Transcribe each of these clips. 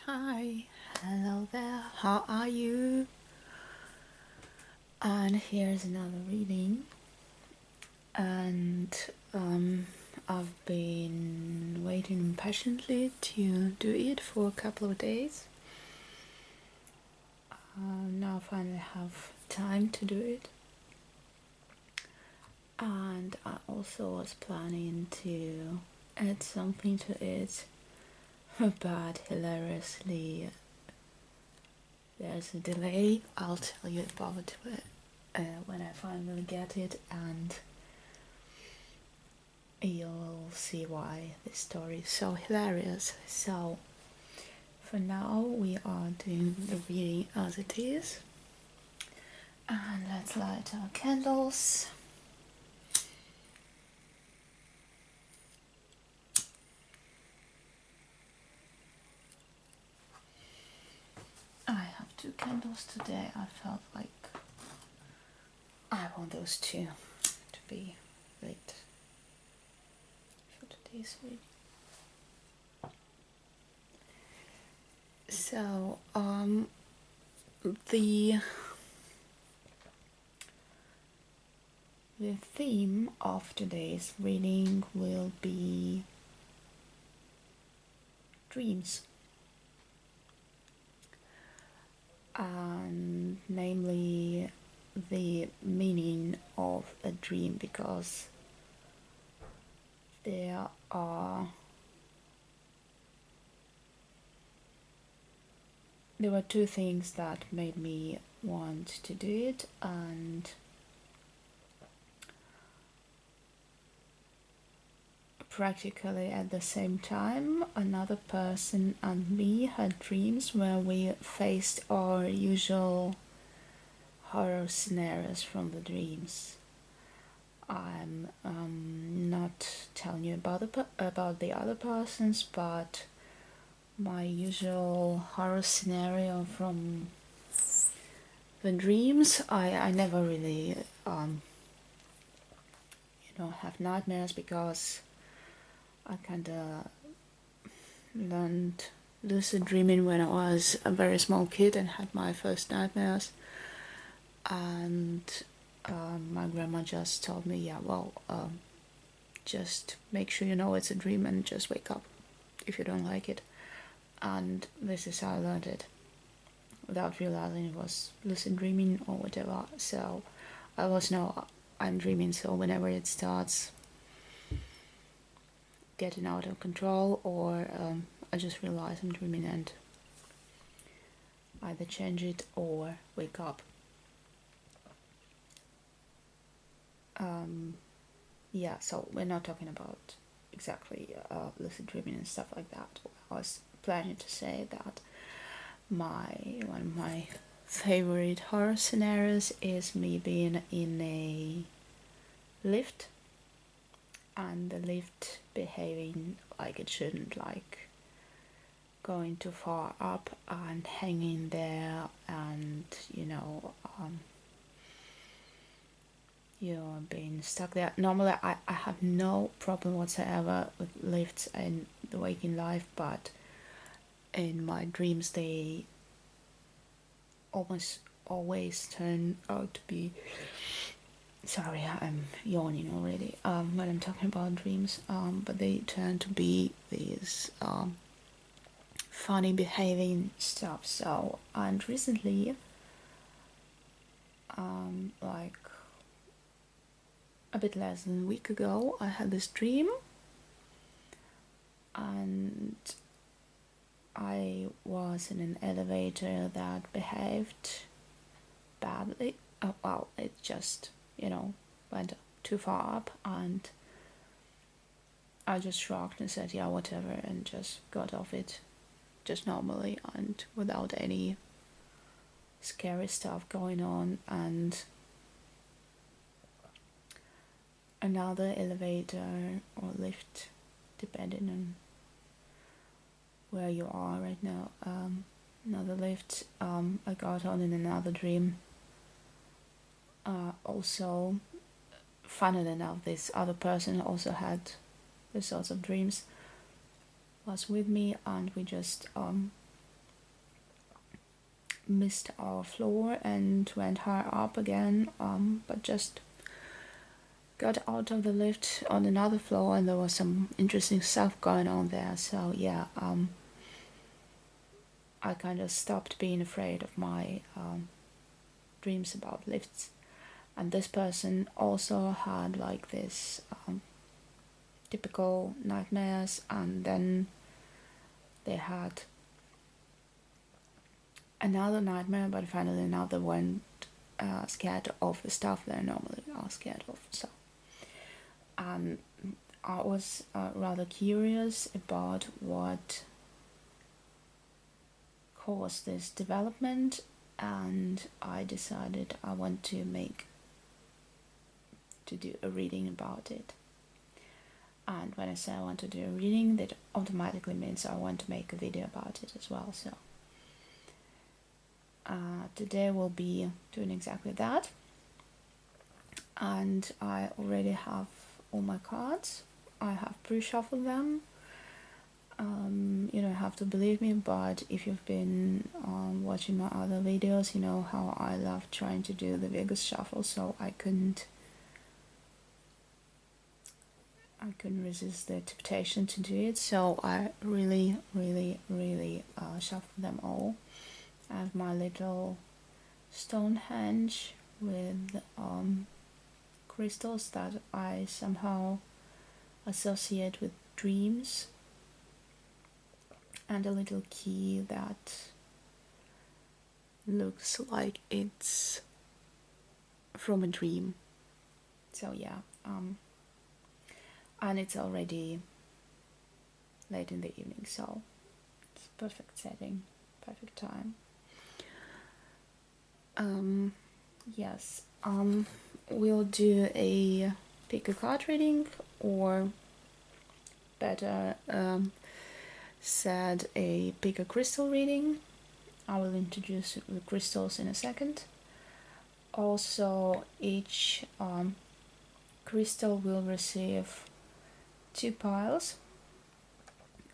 Hi, hello there, how are you? And here's another reading. And I've been waiting impatiently to do it for a couple of days. Now I finally have time to do it. And I also was planning to add something to it, but hilariously there's a delay. I'll tell you about it when I finally get it, and you'll see why this story is so hilarious. So, for now, we are doing the reading as it is, and let's light our candles. I have 2 candles today. I felt like I want those 2 to be lit for today's reading. So, the theme of today's reading will be dreams, and namely the meaning of a dream, because there were 2 things that made me want to do it, and practically at the same time another person and me had dreams where we faced our usual horror scenarios from the dreams. I'm not telling you about the other persons, but my usual horror scenario from the dreams. I never really have nightmares, because I kinda learned lucid dreaming when I was a very small kid and had my first nightmares, and my grandma just told me, yeah, well, just make sure you know it's a dream and just wake up if you don't like it. And this is how I learned it, without realizing it was lucid dreaming or whatever. So I always know I'm dreaming, so whenever it starts getting out of control, or I just realize I'm dreaming, and either change it or wake up. Yeah, so we're not talking about exactly lucid dreaming and stuff like that. I was planning to say that one of my favorite horror scenarios is me being in a lift, and the lift behaving like it shouldn't, like going too far up and hanging there, and you're being stuck there. Normally I have no problem whatsoever with lifts in the waking life, but in my dreams they almost always turn out to be, sorry, I'm yawning already when I'm talking about dreams, but they turn to be these funny behaving stuff. So, and recently, like a bit less than a week ago, I had this dream, and I was in an elevator that behaved badly. Oh, well, it just, went too far up, and I just shrugged and said, yeah, whatever, and just got off it just normally and without any scary stuff going on. And another elevator or lift, depending on where you are right now, another lift I got on in another dream. Also, funnily enough, this other person also had these sorts of dreams, was with me, and we just missed our floor and went higher up again, but just got out of the lift on another floor, and there was some interesting stuff going on there. So yeah, I kind of stopped being afraid of my dreams about lifts. And this person also had like this typical nightmares, and then they had another nightmare, but finally now they weren't scared of the stuff they normally are scared of. So I was rather curious about what caused this development, and I decided I want to do a reading about it. And when I say I want to do a reading, that automatically means I want to make a video about it as well. So today we'll be doing exactly that. And I already have all my cards. I have pre-shuffled them. You don't have to believe me, but if you've been watching my other videos, you know how I love trying to do the Vegas shuffle, so I couldn't resist the temptation to do it. So I really shuffled them all. I have my little Stonehenge with crystals that I somehow associate with dreams, and a little key that looks like it's from a dream. So yeah, and it's already late in the evening, so it's perfect setting, perfect time. Yes, we'll do a pick a card reading, or better said, a pick a crystal reading. I will introduce the crystals in a second. Also, each crystal will receive 2 piles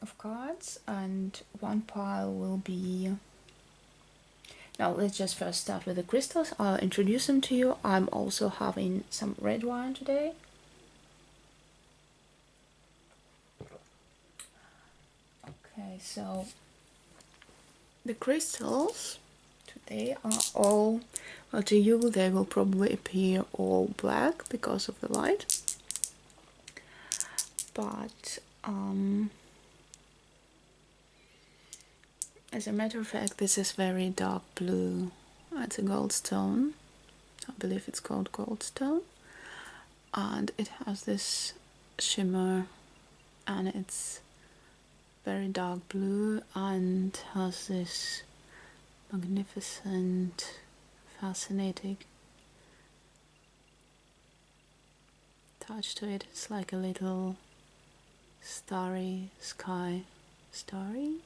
of cards, and one pile will be... Now let's just first start with the crystals. I'll introduce them to you. I'm also having some red wine today. Okay, so the crystals today are all, well, to you they will probably appear all black because of the light, but as a matter of fact, this is very dark blue. It's a goldstone. I believe it's called goldstone, and it has this shimmer, and it's very dark blue and has this magnificent, fascinating touch to it. It's like a little starry sky. Starry?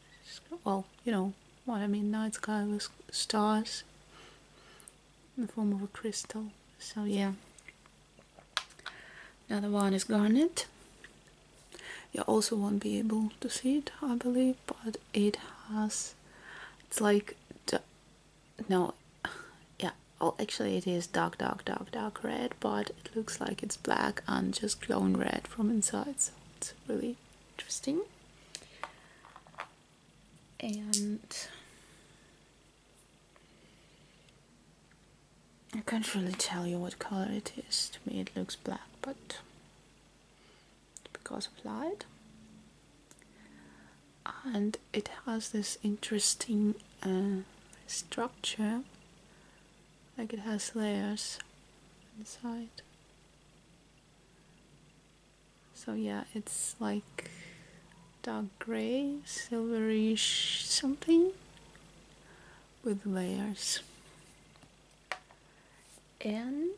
Well, you know what I mean, night sky with stars in the form of a crystal. So yeah. Another one is garnet. You also won't be able to see it, I believe, but it has, it's like, no, yeah, well, actually it is dark red, but it looks like it's black and just glowing red from inside, so it's really interesting. And I can't really tell you what color it is. To me it looks black, but because of light. And it has this interesting structure, like it has layers inside. So yeah, it's like dark gray, silverish something with layers. And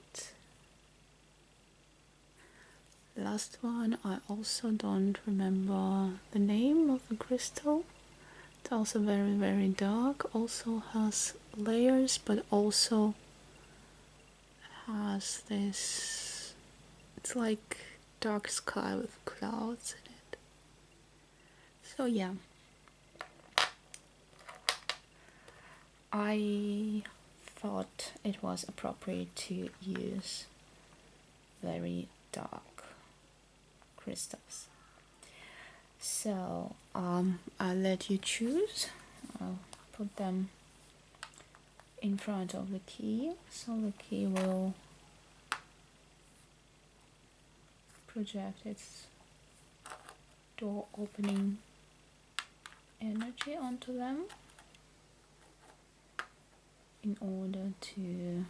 last one, I also don't remember the name of the crystal. It's also very dark, also has layers, but also has this, it's like dark sky with clouds in it. So yeah, I thought it was appropriate to use very dark crystals. So I'll let you choose. I'll put them in front of the key, so the key will project its door opening energy onto them in order to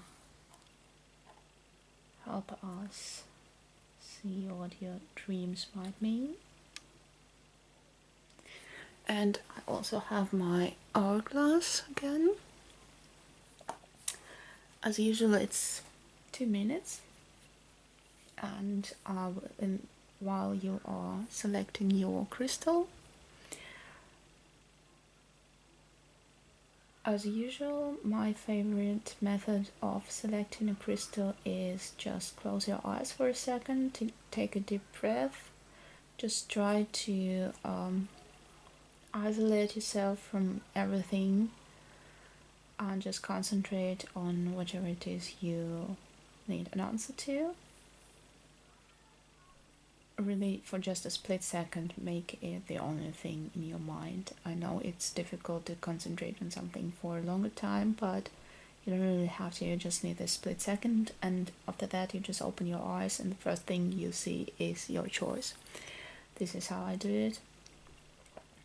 help us see what your dreams might mean. And I also have my hourglass again. As usual, it's 2 minutes, and while you are selecting your crystal, as usual, my favorite method of selecting a crystal is just close your eyes for a second, to take a deep breath. Just try to isolate yourself from everything and just concentrate on whatever it is you need an answer to. Really, for just a split second, make it the only thing in your mind. I know it's difficult to concentrate on something for a longer time, but you don't really have to. You just need a split second, and after that you just open your eyes and the first thing you see is your choice. This is how I do it.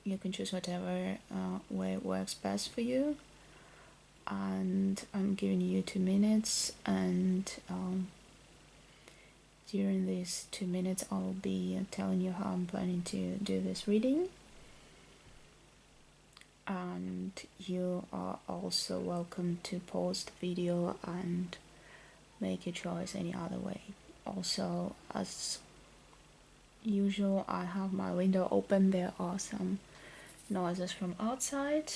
You can choose whatever way works best for you, and I'm giving you 2 minutes, and during these 2 minutes I'll be telling you how I'm planning to do this reading, and you are also welcome to pause the video and make your choice any other way. Also, as usual, I have my window open. There are some noises from outside.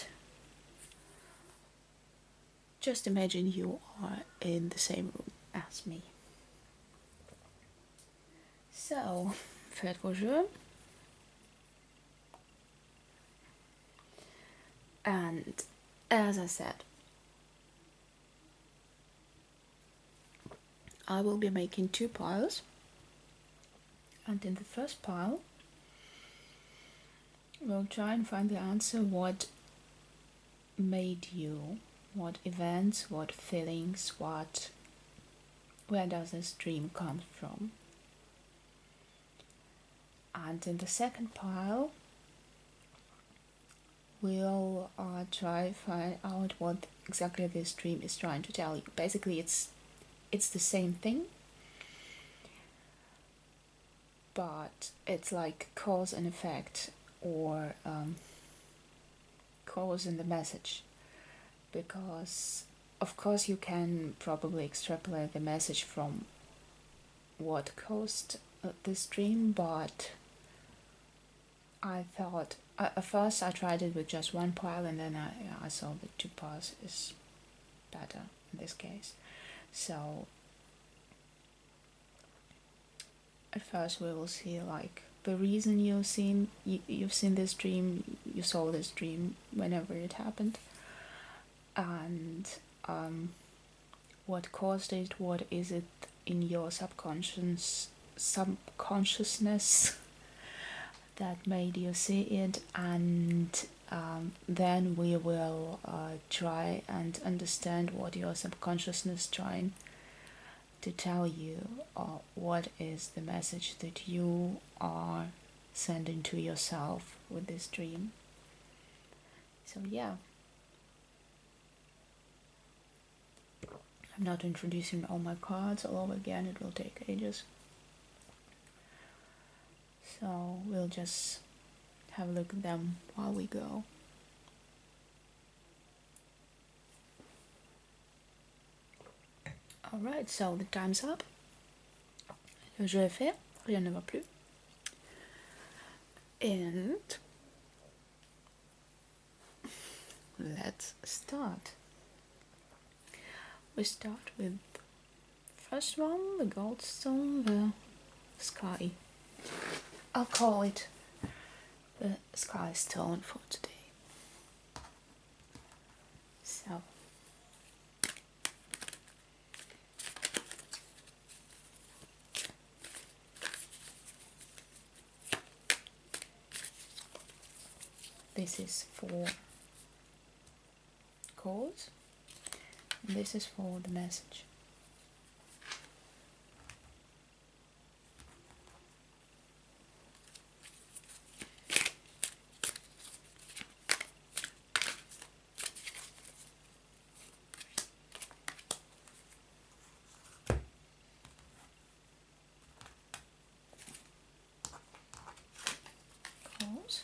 Just imagine you are in the same room as me. So, faites vos jeux. And as I said, I will be making 2 piles. And in the first pile, we'll try and find the answer. What made you, what events, what feelings, where does this dream come from? And in the second pile, we'll try to find out what exactly this dream is trying to tell you. Basically, it's the same thing, but it's like cause and effect, or cause in the message, because of course you can probably extrapolate the message from what caused this dream, but I thought at first I tried it with just 1 pile, and then I saw that 2 piles is better in this case. So at first we will see like the reason you've seen this dream, you saw this dream whenever it happened, and what caused it, what is it in your subconsciousness that made you see it, and then we will try and understand what your subconsciousness trying to tell you, what is the message that you are sending to yourself with this dream. So yeah, I'm not introducing all my cards all over again, it will take ages. So we'll just have a look at them while we go. Alright, so the time's up. Le jeu est fait, rien ne va plus. And let's start. We start with first one, the gold stone, the sky. I'll call it the sky stone for today. So this is for cause, and this is for the message. Cause.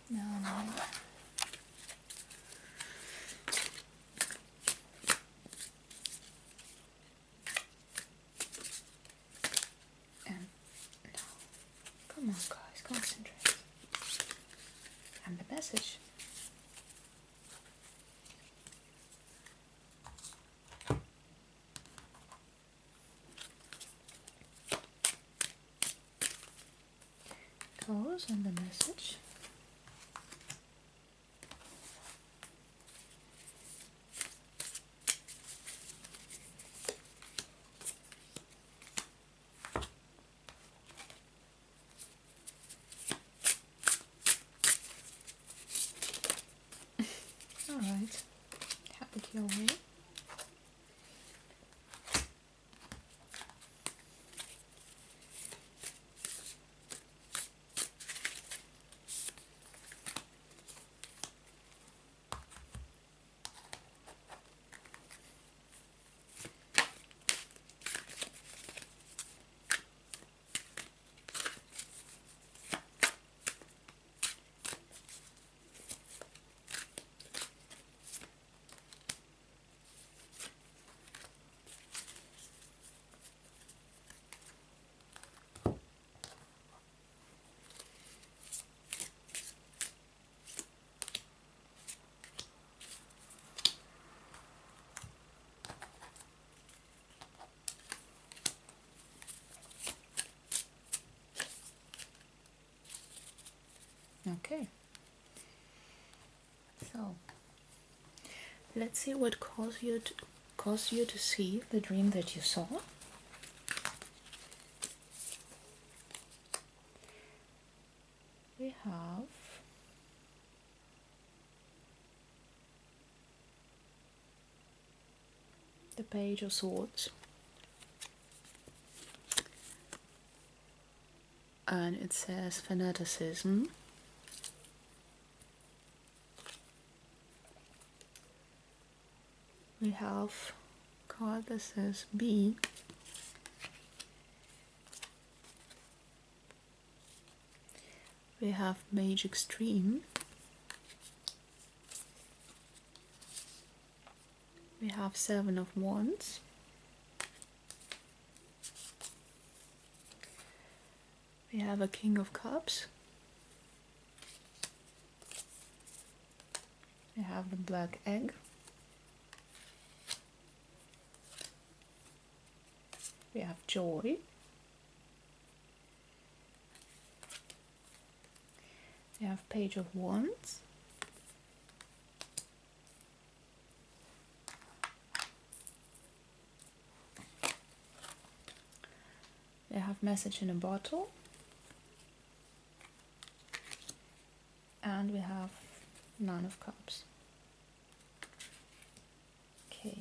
Now, and come on, guys, concentrate. And the message. Cause and the message. Alright, have it your way. Okay, so let's see what caused you to see the dream that you saw. We have the Page of Swords, and it says fanaticism. We have a card that says B. We have Mage Extreme. We have Seven of Wands. We have a King of Cups. We have the Black Egg. We have Joy. We have Page of Wands. We have Message in a Bottle. And we have Nine of Cups. Okay.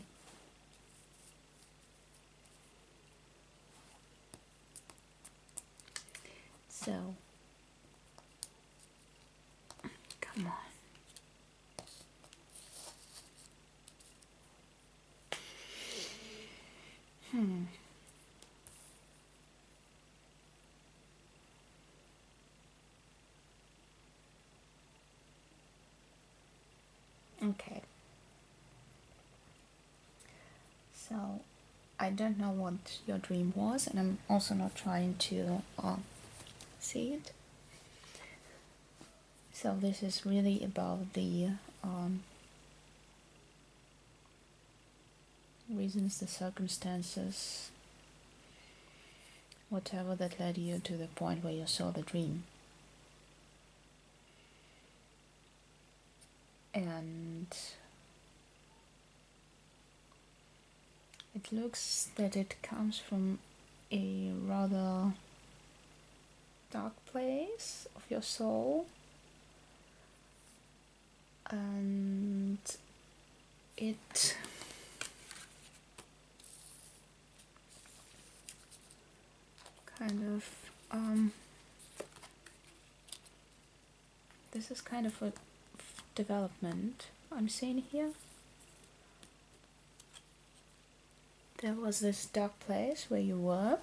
So, come on. Okay. So, I don't know what your dream was, and I'm also not trying to see it. So this is really about the reasons, the circumstances, whatever that led you to the point where you saw the dream. And it looks that it comes from a rather dark place of your soul, and it kind of this is kind of a development I'm seeing here. There was this dark place where you were,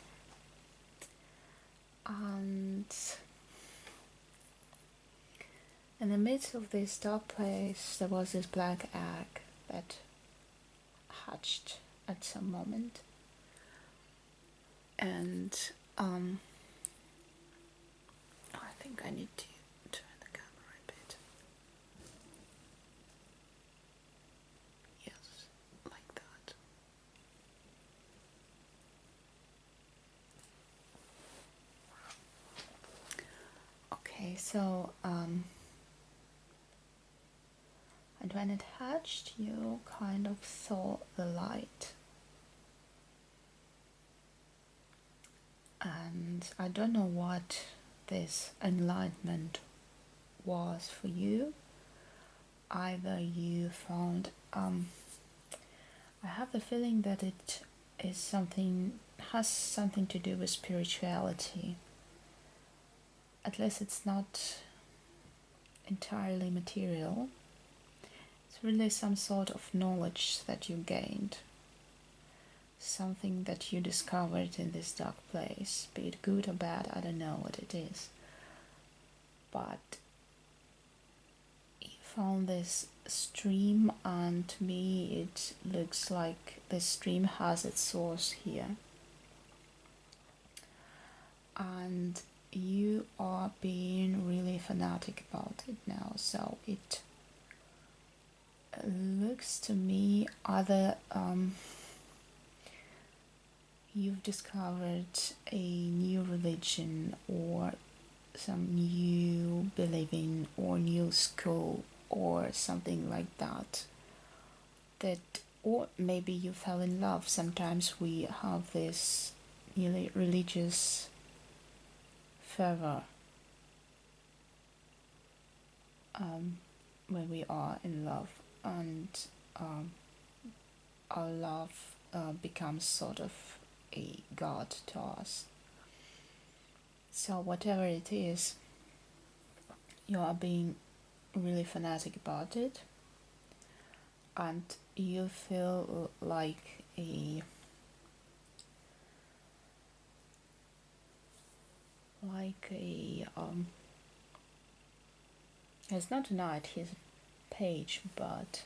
and in the midst of this dark place there was this black egg that hatched at some moment. And I think I need to turn the camera a bit. Yes, like that. Okay, so and when it hatched, you kind of saw the light. And I don't know what this enlightenment was for you. Either you found I have the feeling that it is has something to do with spirituality. At least it's not entirely material. It's really some sort of knowledge that you gained, something that you discovered in this dark place, be it good or bad, I don't know what it is. But you found this stream, and to me it looks like this stream has its source here. And you are being really fanatic about it now, so it looks to me either you've discovered a new religion or some new believing or new school or something like that, or maybe you fell in love. Sometimes we have this nearly religious fervor when we are in love, and our love becomes sort of a god to us. So whatever it is, you are being really fanatic about it, and you feel like it's not a knight, he's a page, but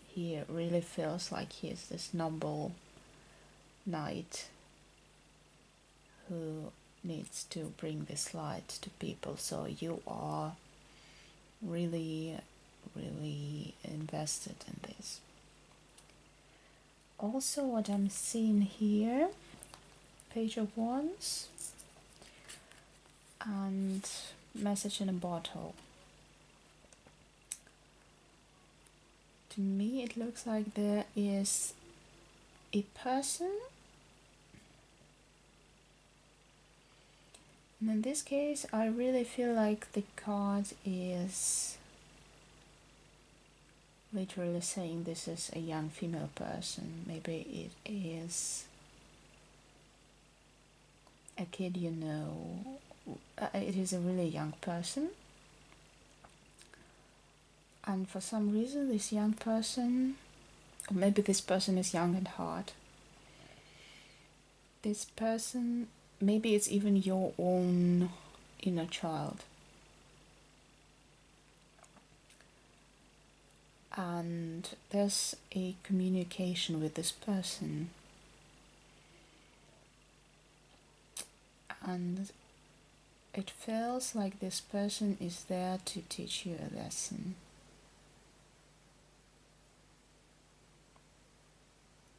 he really feels like he's this noble knight who needs to bring this light to people. So you are really invested in this. Also, what I'm seeing here, Page of Wands and Message in a Bottle. To me it looks like there is a person, and in this case I really feel like the card is literally saying this is a young female person. Maybe it is a kid you know. It is a really young person, and for some reason this young person, or maybe this person is young at heart, this person, maybe it's even your own inner child, and there's a communication with this person, and it feels like this person is there to teach you a lesson,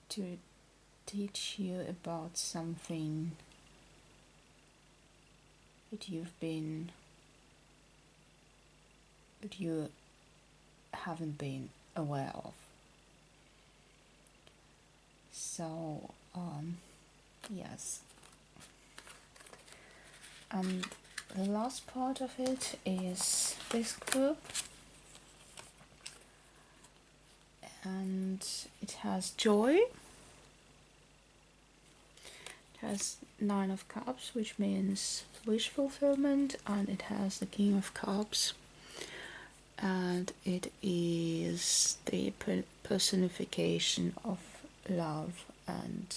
to teach you about something that you haven't been aware of. So yes, And the last part of it is this group, and it has joy. It has 9 of Cups, which means wish fulfillment, and it has the King of Cups, and it is the personification of love. And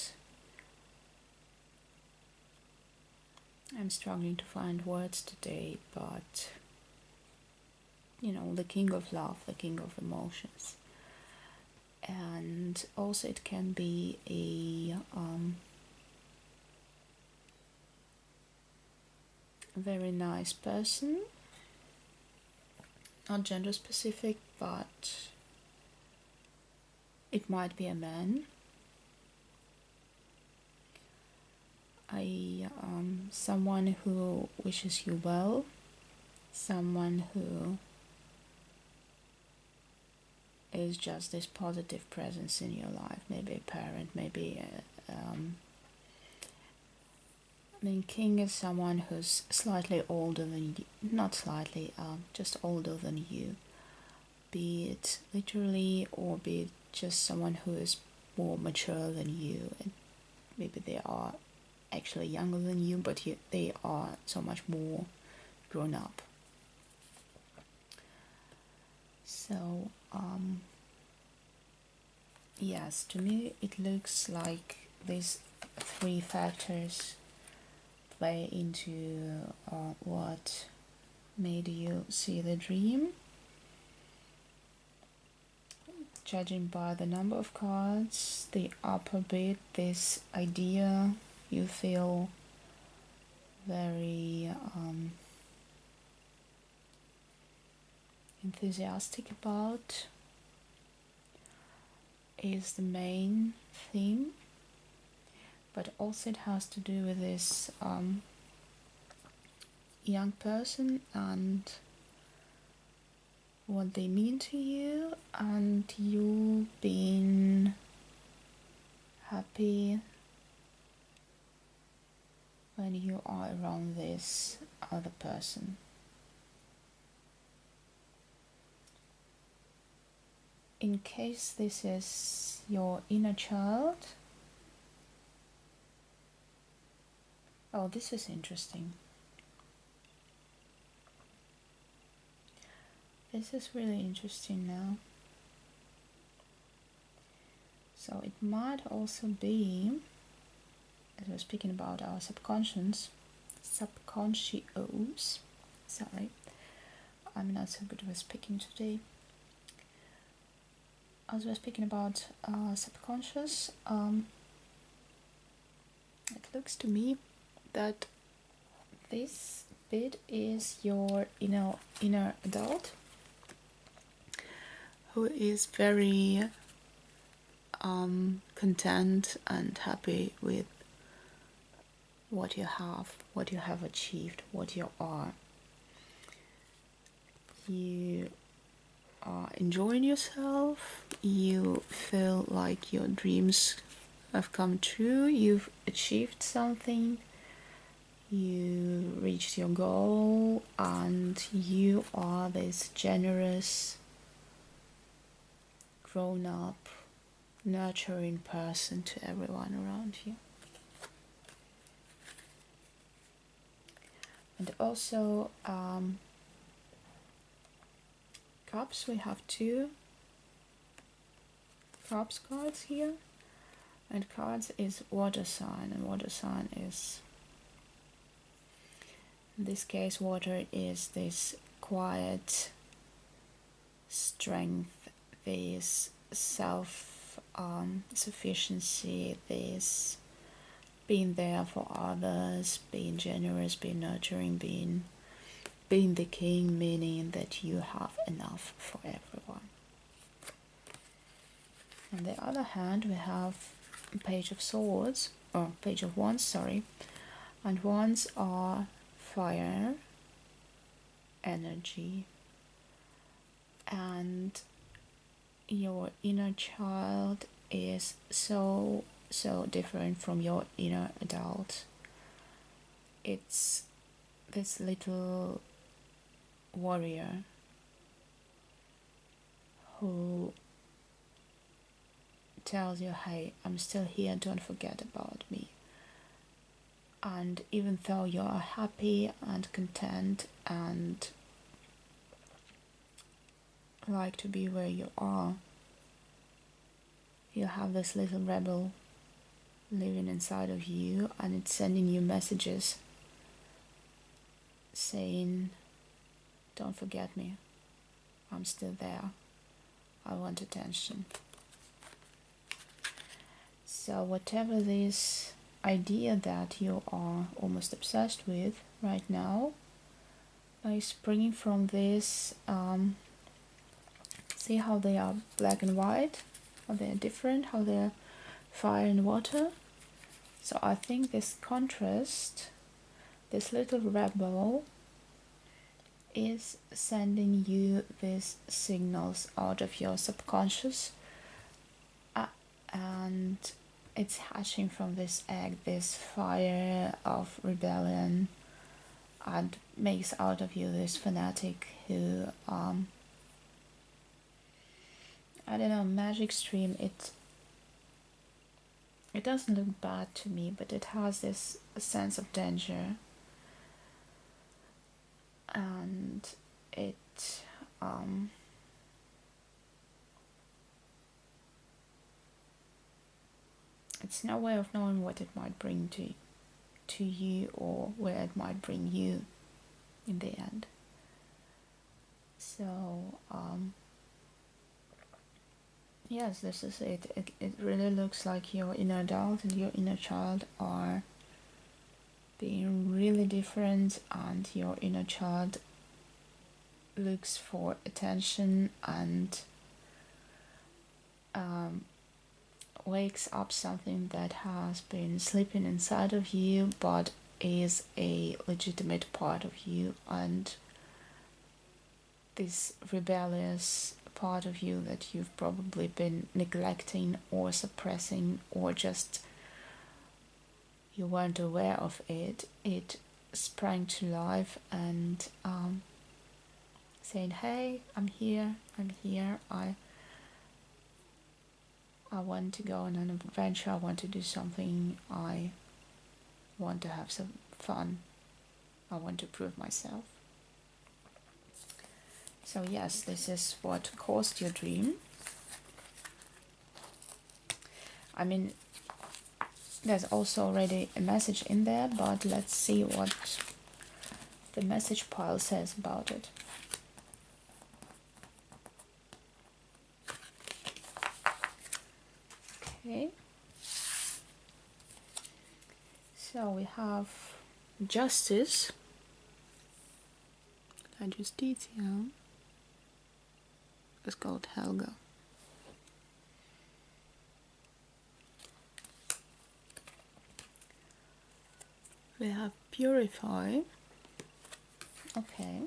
I'm struggling to find words today, but you know, the king of love, the king of emotions. And also it can be a very nice person, not gender specific, but it might be a man. Someone who wishes you well, someone who is just this positive presence in your life, maybe a parent, maybe I mean, king is someone who's slightly older than you, not slightly, just older than you, be it literally or be it just someone who is more mature than you, and maybe they are actually younger than you, but they are so much more grown up. So yes, to me it looks like these 3 factors play into what made you see the dream. Judging by the number of cards, the upper bit, this idea you feel very enthusiastic about is the main theme, but also it has to do with this young person and what they mean to you, and you being happy when you are around this other person. In case this is your inner child, oh, this is interesting. This is really interesting now. So it might also be, as we're speaking about our subconscious, sorry, I'm not so good with speaking today. As we're speaking about subconscious, it looks to me that this bit is your inner adult who is very content and happy with what you have achieved, what you are. You are enjoying yourself, you feel like your dreams have come true, you've achieved something, you reached your goal, and you are this generous, grown-up, nurturing person to everyone around you. And also cups, we have 2 cups cards here, and cards is water sign, and water sign is, in this case, water is this quiet strength, this self sufficiency, this being there for others, being generous, being nurturing, being the king, meaning that you have enough for everyone. On the other hand, we have Page of Swords, or Page of Wands, sorry, and Wands are fire, energy, and your inner child is so different from your inner adult. It's this little warrior who tells you, hey, I'm still here, don't forget about me. And even though you are happy and content and like to be where you are, you have this little rebel living inside of you, and it's sending you messages saying, don't forget me, I'm still there, I want attention. So whatever this idea that you are almost obsessed with right now is springing from this, see how they are black and white, how they are different, how they are fire and water. So I think this contrast, this little rebel, is sending you these signals out of your subconscious, and it's hatching from this egg, this fire of rebellion, and makes out of you this fanatic who, I don't know, magic stream, it doesn't look bad to me, but it has this sense of danger, and it it's no way of knowing what it might bring to you, or where it might bring you in the end. So yes, this is it. It really looks like your inner adult and your inner child are being really different, and your inner child looks for attention and wakes up something that has been sleeping inside of you but is a legitimate part of you, and this rebellious part of you that you've probably been neglecting or suppressing, or just you weren't aware of it, it sprang to life and saying, hey, I'm here, I want to go on an adventure, I want to do something, I want to have some fun, I want to prove myself. So yes, this is what caused your dream. I mean, there's also already a message in there, but let's see what the message pile says about it. Okay. So we have justice. I just detail. It's called Helga. We have purify. Okay.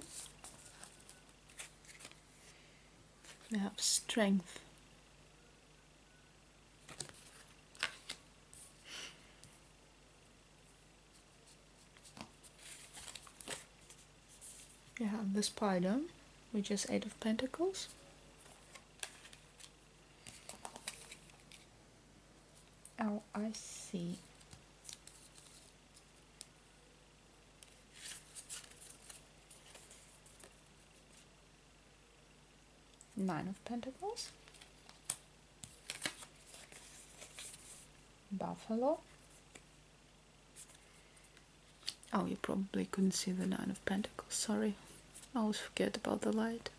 We have strength. We have the spider, which is 8 of Pentacles. Oh, I see. Nine of Pentacles. Buffalo. Oh, you probably couldn't see the Nine of Pentacles, sorry. I always forget about the light.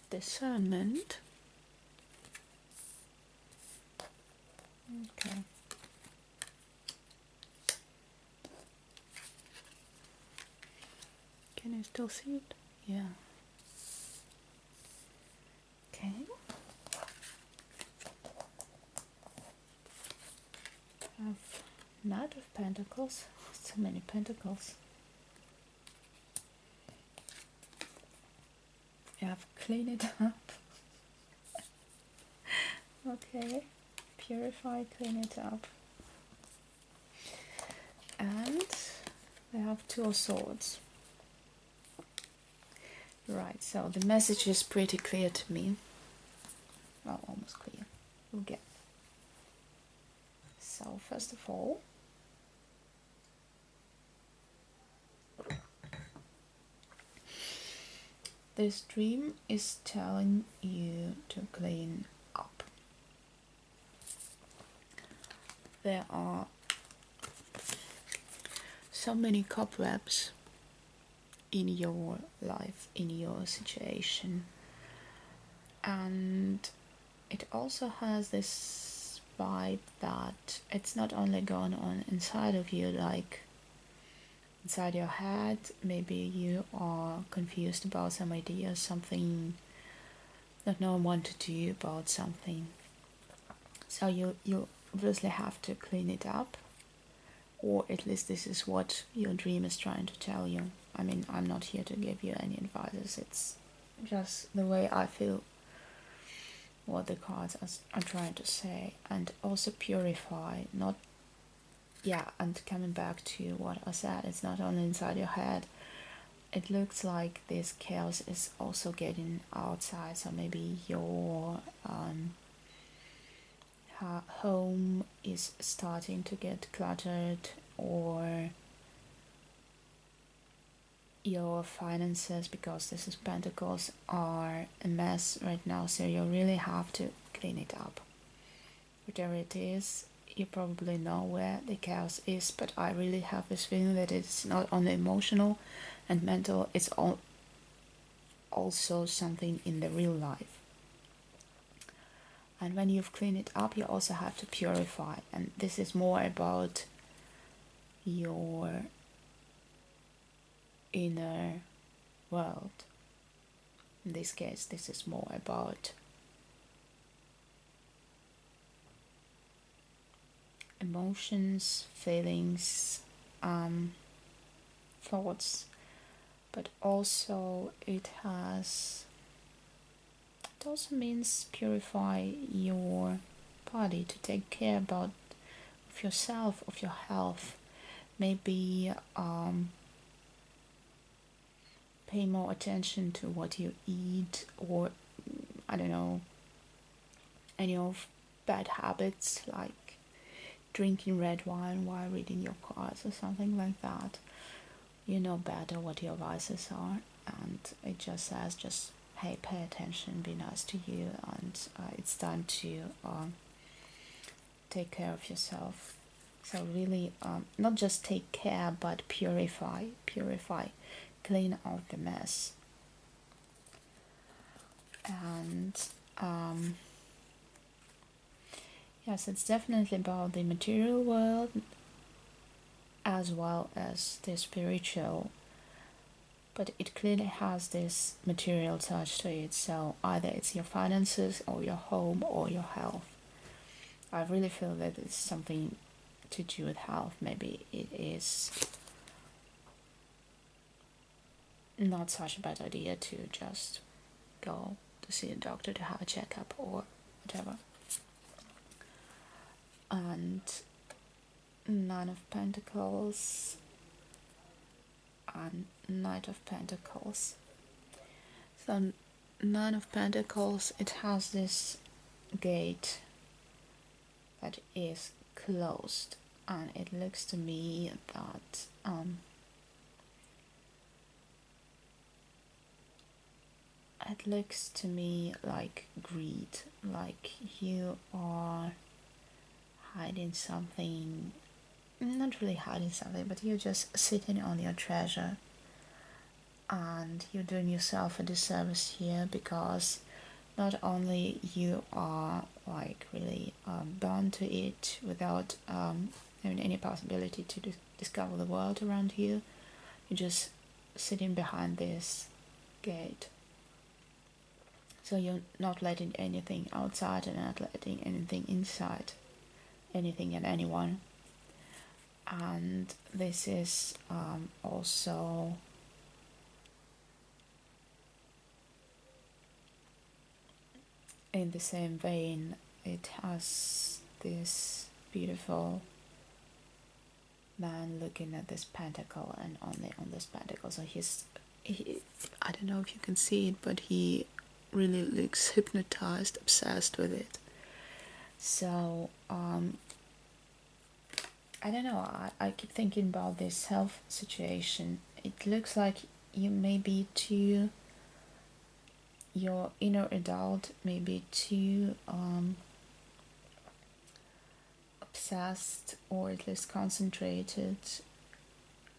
Discernment. Okay. Can you still see it? Yeah. Okay. I have Knight of Pentacles. So many pentacles. You have clean it up. Okay. purify, clean it up. And we have Two of Swords. Right, so the message is pretty clear to me. Well, almost clear. We'll get. So first of all, this dream is telling you to clean up. There are so many cobwebs in your life, in your situation, and it also has this vibe that it's not only going on inside of you, like inside your head. Maybe you are confused about some idea, something that no one wanted to do about something. So you obviously have to clean it up, or at least this is what your dream is trying to tell you. I mean, I'm not here to give you any advice, it's just the way I feel what the cards are trying to say. And also purify, not, yeah, and coming back to what I said, it's not only inside your head. It looks like this chaos is also getting outside, so maybe your home is starting to get cluttered, or your finances, because this is Pentacles, are a mess right now, so you really have to clean it up. Whatever it is, you probably know where the chaos is, but I really have this feeling that it's not only emotional and mental, it's also something in the real life. And when you've cleaned it up, you also have to purify, and this is more about your inner world. In this case, this is more about emotions, feelings, thoughts, but also it also means purify your body, to take care of yourself, of your health. Maybe pay more attention to what you eat, or I don't know, any of bad habits like drinking red wine while reading your cards or something like that. You know better what your vices are, and it just says, just hey, pay attention, be nice to you, and it's time to take care of yourself. So really, not just take care, but purify, clean out the mess. And yes, it's definitely about the material world as well as the spiritual, but it clearly has this material touch to it. So either it's your finances or your home or your health. I really feel that it's something to do with health. Maybe it is not such a bad idea to just go to see a doctor to have a checkup or whatever. And Nine of Pentacles and Knight of Pentacles. So Nine of Pentacles, it has this gate that is closed, and it looks to me that it looks to me like greed, like you are hiding something, not really hiding something, but you're just sitting on your treasure, and you're doing yourself a disservice here, because not only you are like really bound to it without having any possibility to discover the world around you, you're just sitting behind this gate. So you're not letting anything outside and not letting anything inside, anything and anyone. And this is also in the same vein, it has this beautiful man looking at this pentacle and only on this pentacle. So I don't know if you can see it, but he really looks hypnotized, obsessed with it. So I don't know, I keep thinking about this health situation. It looks like you may be too, your inner adult may be too obsessed, or at least concentrated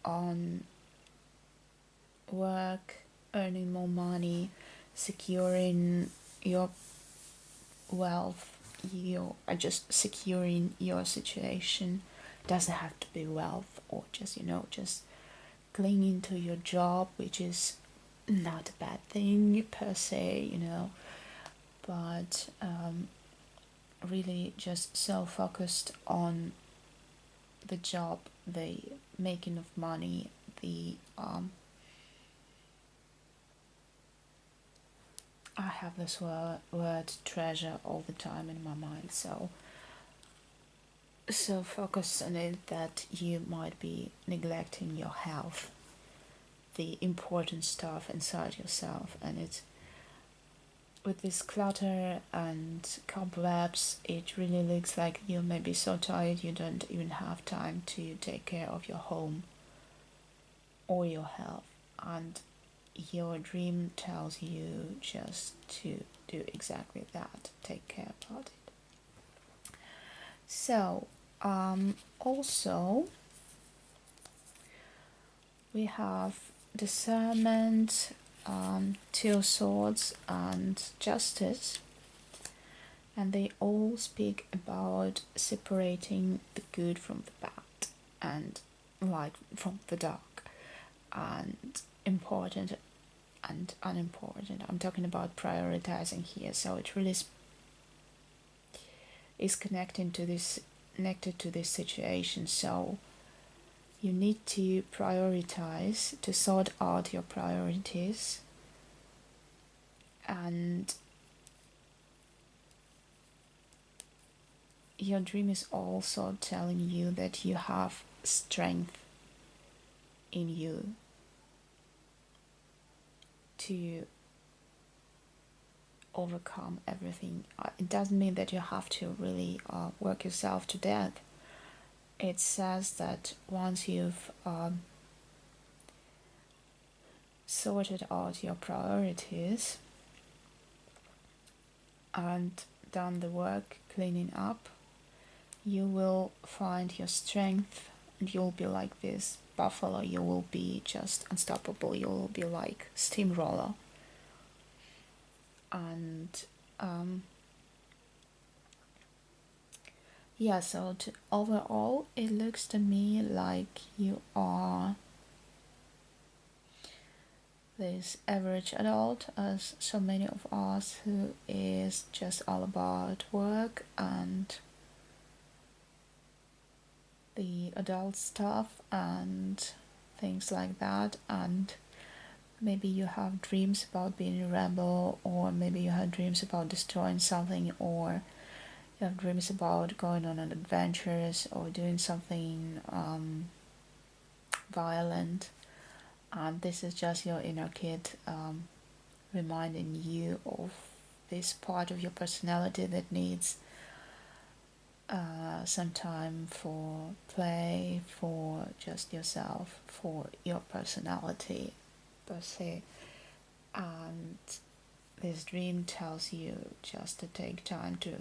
on work, earning more money, securing your wealth, just securing your situation. Doesn't have to be wealth, or just just clinging to your job, which is not a bad thing per se, but really just so focused on the job, the making of money, the I have this word treasure all the time in my mind, so focused on it that you might be neglecting your health, the important stuff inside yourself. And it's with this clutter and cobwebs, it really looks like you may be so tired you don't even have time to take care of your home or your health, and your dream tells you just to do exactly that, take care about it. So also we have discernment, Two of Swords, and Justice, and they all speak about separating the good from the bad and light from the dark, and important and unimportant. I'm talking about prioritizing here, so it really is connected to this situation. So you need to prioritize, to sort out your priorities, and your dream is also telling you that you have strength in you to overcome everything. It doesn't mean that you have to really work yourself to death. It says that once you've sorted out your priorities and done the work cleaning up, you will find your strength, and you'll be like this buffalo. You will be just unstoppable. You will be like steamroller. And yeah, so overall it looks to me like you are this average adult, as so many of us, who is just all about work and the adult stuff and things like that. And maybe you have dreams about being a rebel, or maybe you have dreams about destroying something, or you have dreams about going on an adventures or doing something violent. And this is just your inner kid reminding you of this part of your personality that needs some time for play, for just yourself, for your personality per se. And this dream tells you just to take time to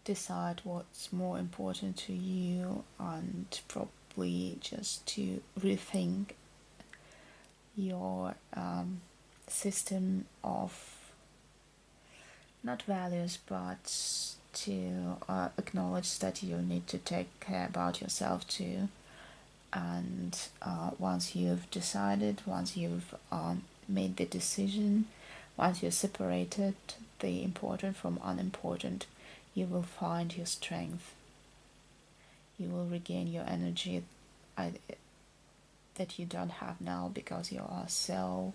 decide what's more important to you, and probably just to rethink your system of not values, but to acknowledge that you need to take care about yourself too. And once you've decided, once you've made the decision, once you've separated the important from unimportant, you will find your strength. You will regain your energy that you don't have now, because you are so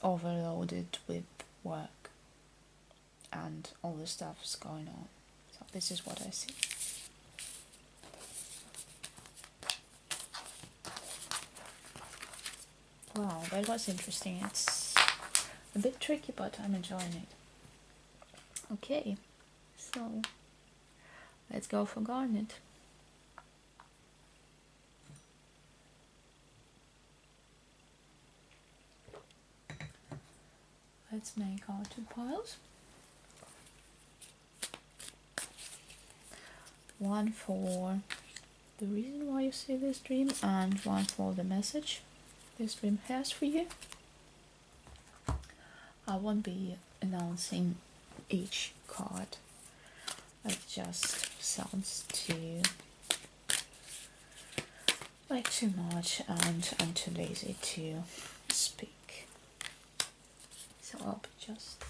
overloaded with work. and all the stuff is going on. So this is what I see. Wow, that was interesting. It's a bit tricky, but I'm enjoying it. Okay, so let's go for garnet. Let's make our 2 piles. One for the reason why you see this dream, and one for the message this dream has for you. I won't be announcing each card. It just sounds too much, and I'm too lazy to speak. So I'll be just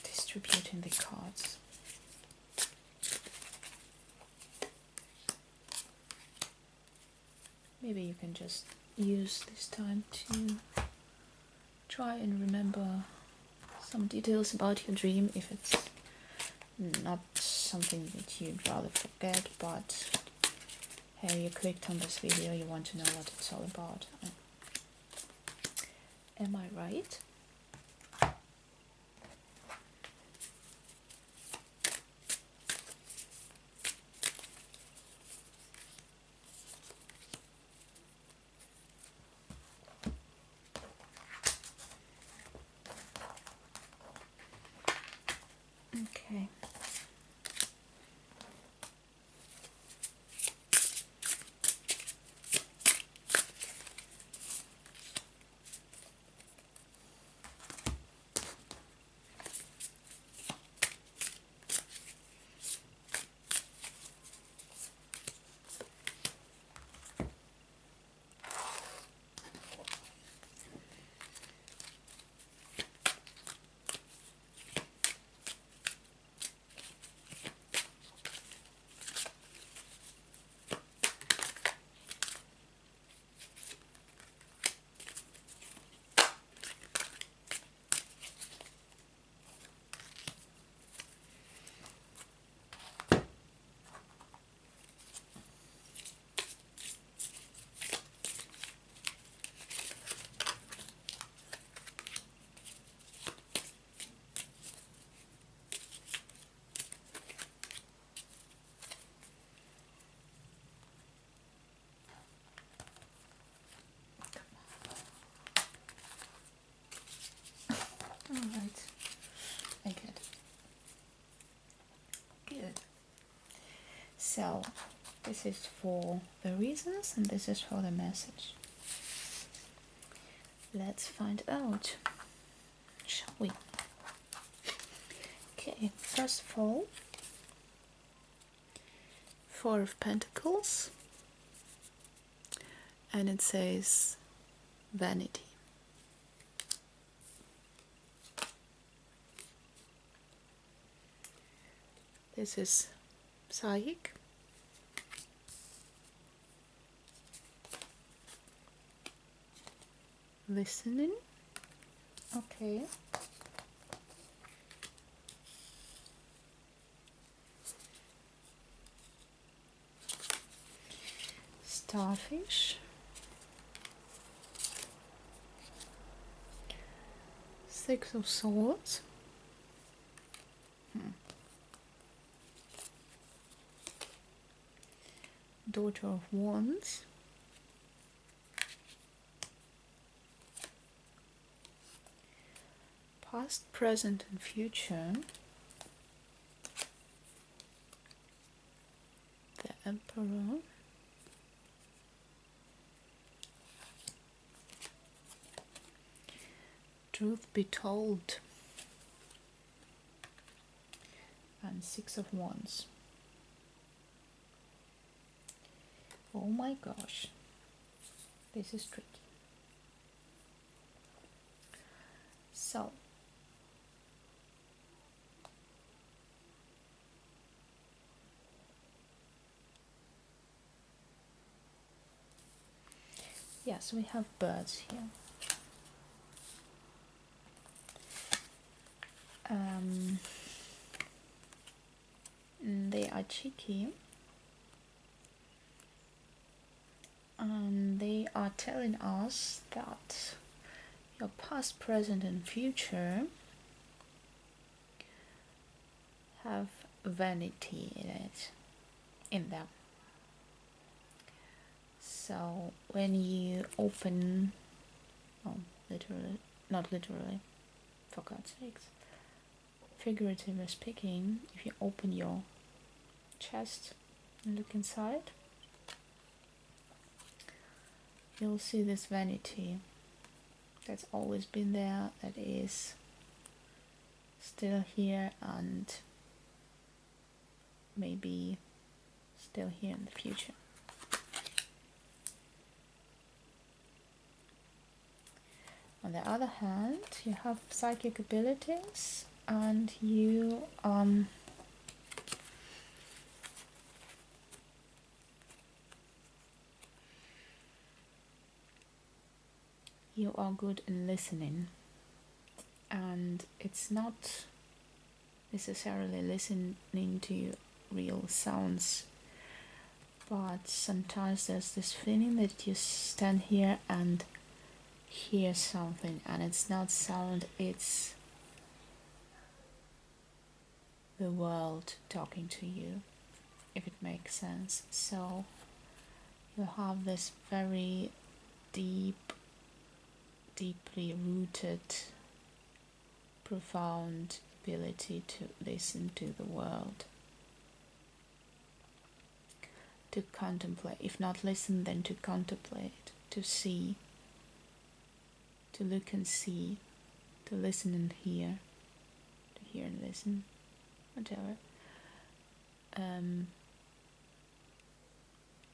distributing the cards. Maybe you can just use this time to try and remember some details about your dream if it's not something that you'd rather forget, but hey, you clicked on this video, you want to know what it's all about. Am I right? Okay. Alright, I get it. Good. So, this is for the reasons and this is for the message. Let's find out, shall we? Okay, first of all, 4 of Pentacles, and it says vanity. This is psychic. Listening. Okay. Starfish. 6 of Swords. Daughter of Wands. Past, present and future. The Emperor. Truth be told. And 6 of Wands. Oh my gosh, this is tricky. So, yes, we have birds here. They are cheeky, and they are telling us that your past, present, and future have vanity in them. So when you open, literally, not literally, for God's sakes, figuratively speaking, if you open your chest and look inside, you'll see this vanity that's always been there, that is still here, and maybe still here in the future. On the other hand, you have psychic abilities, and you are good in listening, and it's not necessarily listening to real sounds, but sometimes there's this feeling that you stand here and hear something, and it's not sound, it's the world talking to you, if it makes sense. So you have this very deeply rooted, profound ability to listen to the world, to contemplate, if not listen, then to contemplate, to see, to look and see, to listen and hear, to hear and listen, whatever.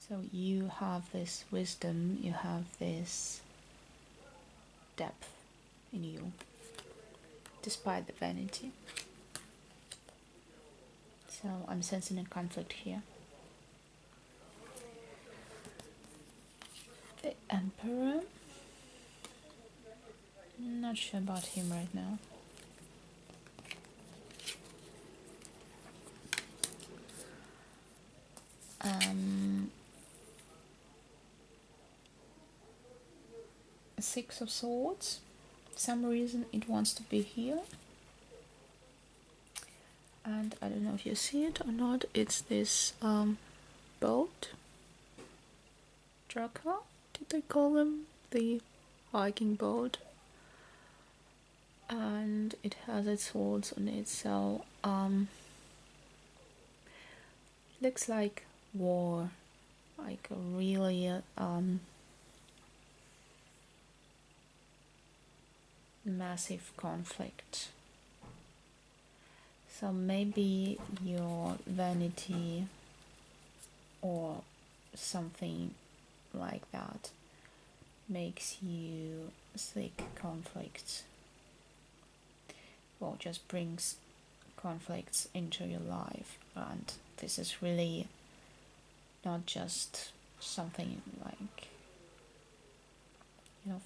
So you have this wisdom, you have this depth in you, despite the vanity. So I'm sensing a conflict here. The Emperor, not sure about him right now. Six of Swords, some reason it wants to be here, and I don't know if you see it or not, it's this boat, trucker, did they call them, the hiking boat, and it has its swords on it, so looks like war, like a really massive conflict. So maybe your vanity or something like that makes you seek conflicts, or just brings conflicts into your life, and this is really not just something like,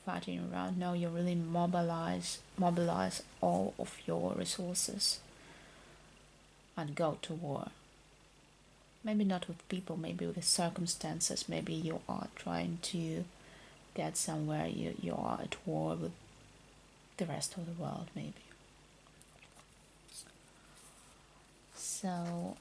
fighting around. No, you really mobilize all of your resources and go to war. Maybe not with people, maybe with the circumstances. Maybe you are trying to get somewhere, you are at war with the rest of the world, maybe. So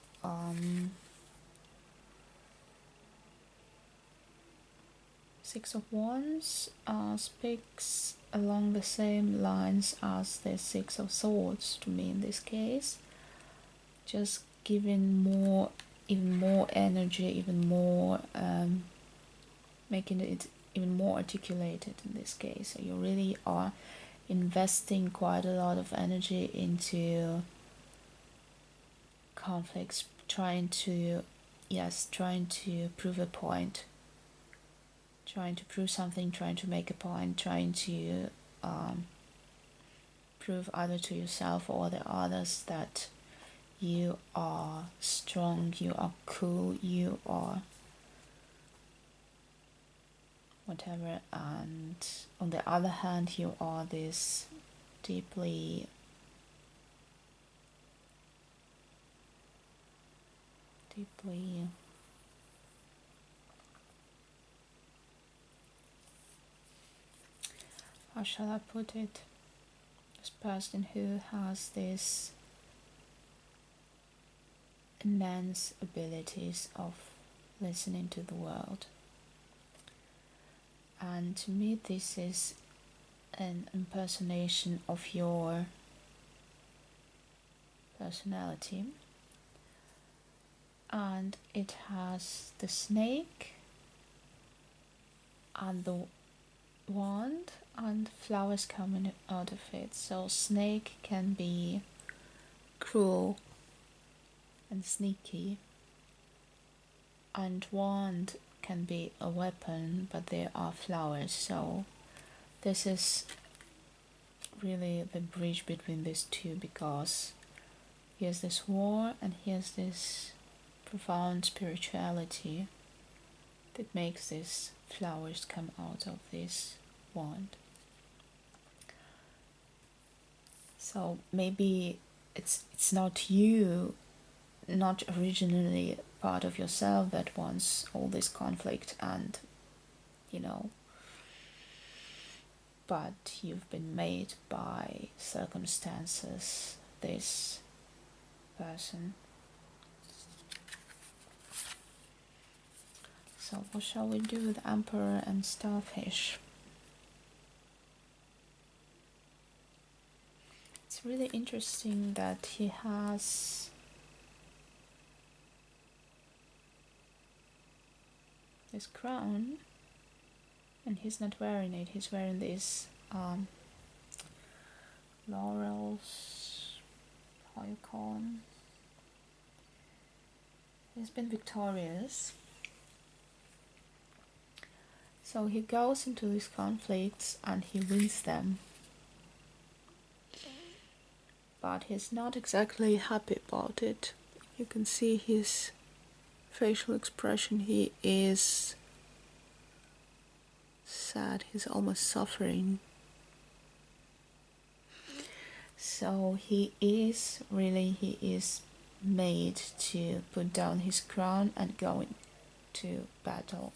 Six of Wands speaks along the same lines as the Six of Swords to me in this case, just giving even more energy, even more making it even more articulated in this case. So you really are investing quite a lot of energy into conflicts, trying to prove a point, trying to prove something, trying to make a point, trying to prove either to yourself or the others that you are strong, you are cool, you are whatever. And on the other hand, you are this deeply deeply. How shall I put it? This person who has this immense abilities of listening to the world. And to me, this is an impersonation of your personality. And it has the snake and the wand and flowers coming out of it. So snake can be cruel and sneaky, and wand can be a weapon, but there are flowers. So this is really the bridge between these two, because here's this war and here's this profound spirituality that makes these flowers come out of this wand. So maybe it's not you, not originally part of yourself that wants all this conflict and, you know, but you've been made by circumstances, this person. So what shall we do with Emperor and Starfish? It's really interesting that he has this crown and he's not wearing it. He's wearing these laurels, how you call them. He's been victorious. So he goes into these conflicts and he wins them. But he's not exactly happy about it. You can see his facial expression. He is sad. He's almost suffering. So he is made to put down his crown and go into battle.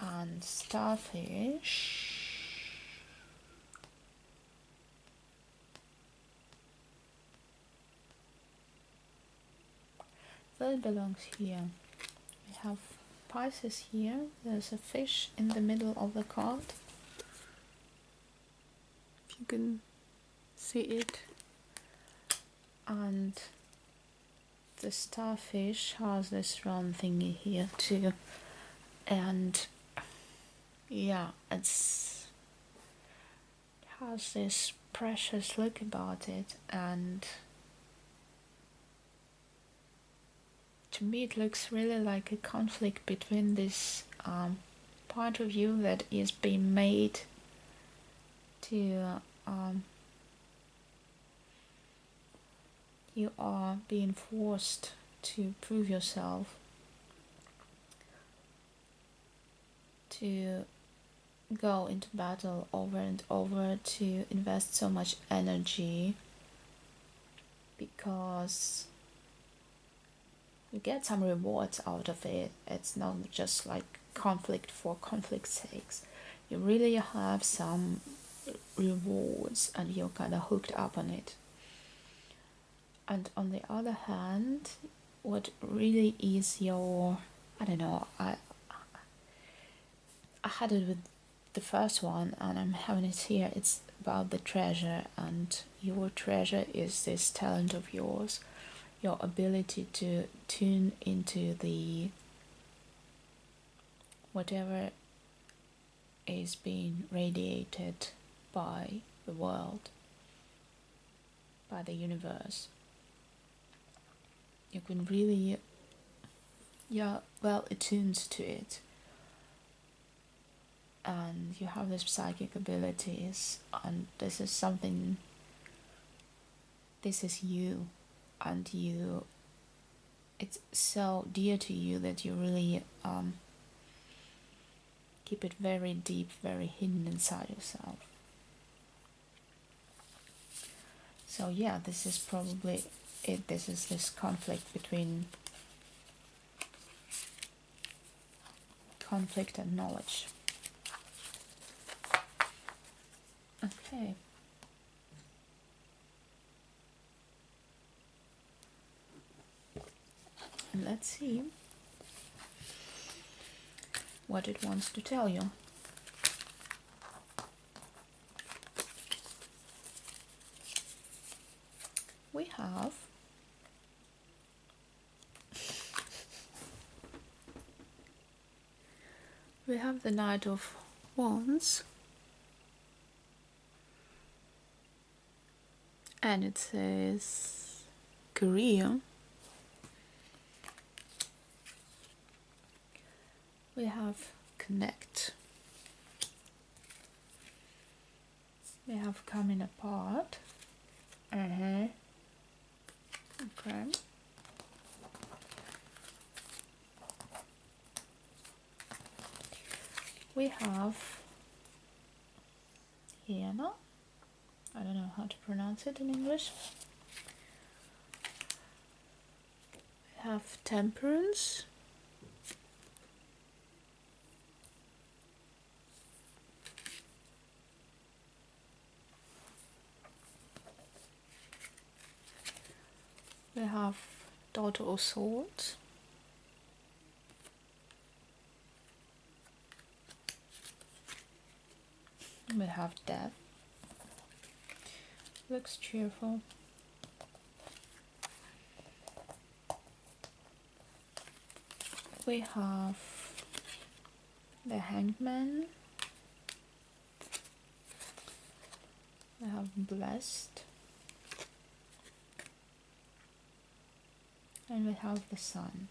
And Starfish, well, it belongs here. We have Pisces here. There's a fish in the middle of the card. If you can see it. And the starfish has this round thingy here too. And yeah, it has this precious look about it, and to me it looks really like a conflict between this part of you that is being made to you are being forced to prove yourself, to go into battle over and over, to invest so much energy, because you get some rewards out of it. It's not just like conflict for conflict's sakes. You really have some rewards and you're kind of hooked up on it. And on the other hand, what really is your, I don't know, I had it with the first one and I'm having it here. It's about the treasure, and your treasure is this talent of yours, your ability to tune into the whatever is being radiated by the world, by the universe. You can really, it tunes to it. And you have these psychic abilities, and this is something, this is you, and it's so dear to you that you really keep it very deep, very hidden inside yourself. So yeah, this is probably this is this conflict between conflict and knowledge. Okay. And let's see what it wants to tell you. We have the Knight of Wands, and it says career. We have connect. We have coming apart. Okay. We have Hiena. I don't know how to pronounce it in English. We have Temperance. We have Daughter of Swords. We have Death. Looks cheerful. We have the Hangman. We have Blessed. And we have the Sun.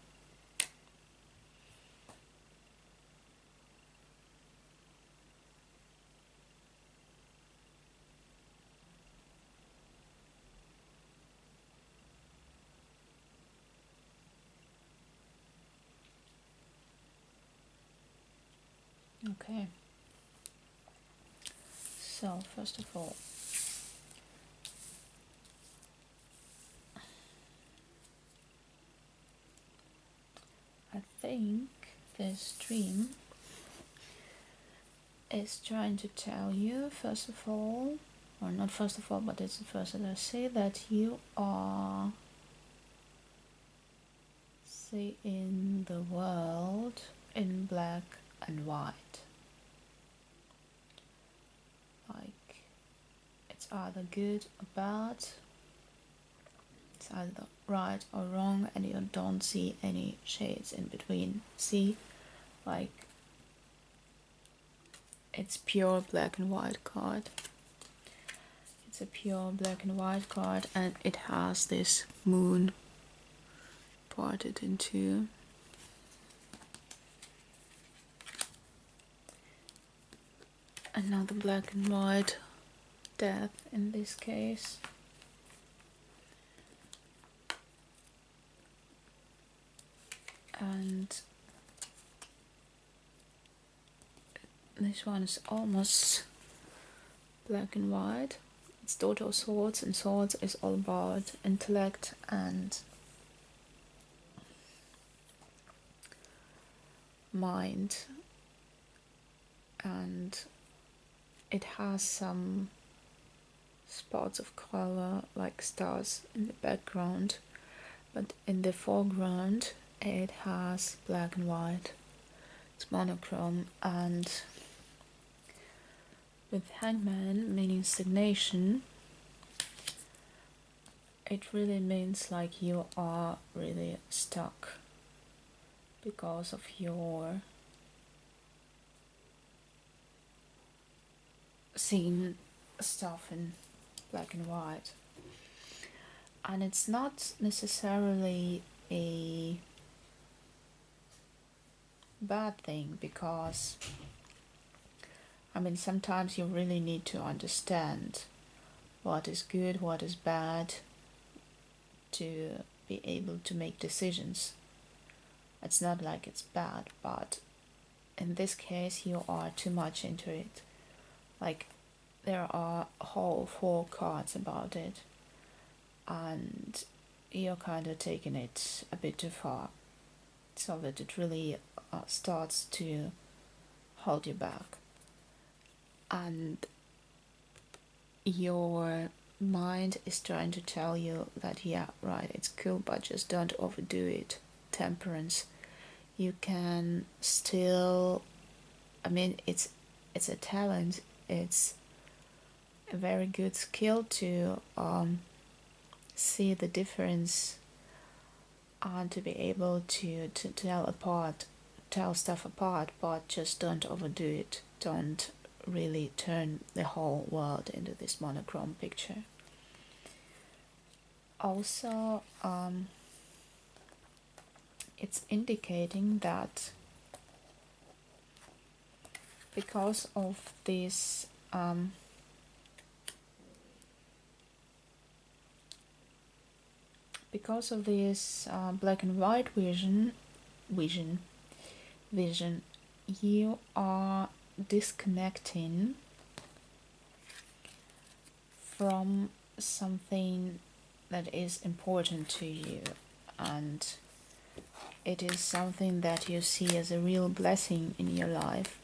Okay. So, first of all, I think this dream is trying to tell you, first of all, or not first of all, but it's the first that I say, that you are seeing the world in black and white. Like, it's either good or bad, it's either right or wrong, and you don't see any shades in between. See, like, it's pure black and white card. It's a pure black and white card, and it has this moon parted in two. Another black and white death in this case. And this one is almost black and white. It's Daughter of Swords, and Swords is all about intellect and mind, and it has some spots of color like stars in the background, but in the foreground it has black and white. It's monochrome. And with Hangman meaning stagnation, it really means like you are really stuck because of your seeing stuff in black and white. And it's not necessarily a bad thing, because I mean, sometimes you really need to understand what is good, what is bad, to be able to make decisions. It's not like it's bad, but in this case you are too much into it. Like, there are whole 4 cards about it, and you're kind of taking it a bit too far, so that it really starts to hold you back. And your mind is trying to tell you that, yeah, right, it's cool, but just don't overdo it. Temperance. You can still, I mean, it's a talent, it's a very good skill to see the difference and to be able to tell stuff apart, but just don't overdo it. Don't really turn the whole world into this monochrome picture. Also, it's indicating that because of this black and white vision, you are disconnecting from something that is important to you, and it is something that you see as a real blessing in your life,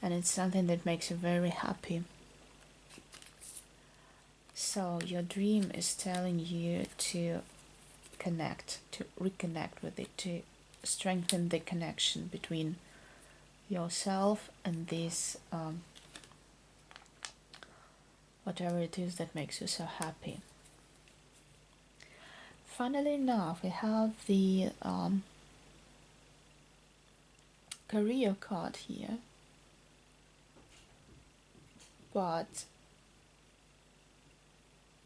and it's something that makes you very happy. So your dream is telling you to connect, to reconnect with it, to strengthen the connection between yourself and this whatever it is that makes you so happy. Funnily enough, we have the career card here, but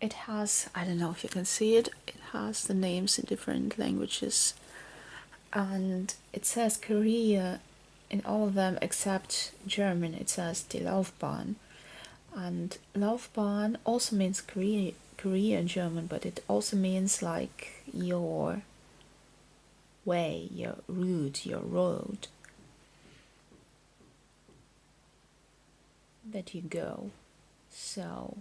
it has, I don't know if you can see it, it has the names in different languages, and it says career in all of them except German. It says die Laufbahn, and Laufbahn also means career in German, but it also means like your way, your route, your road that you go. So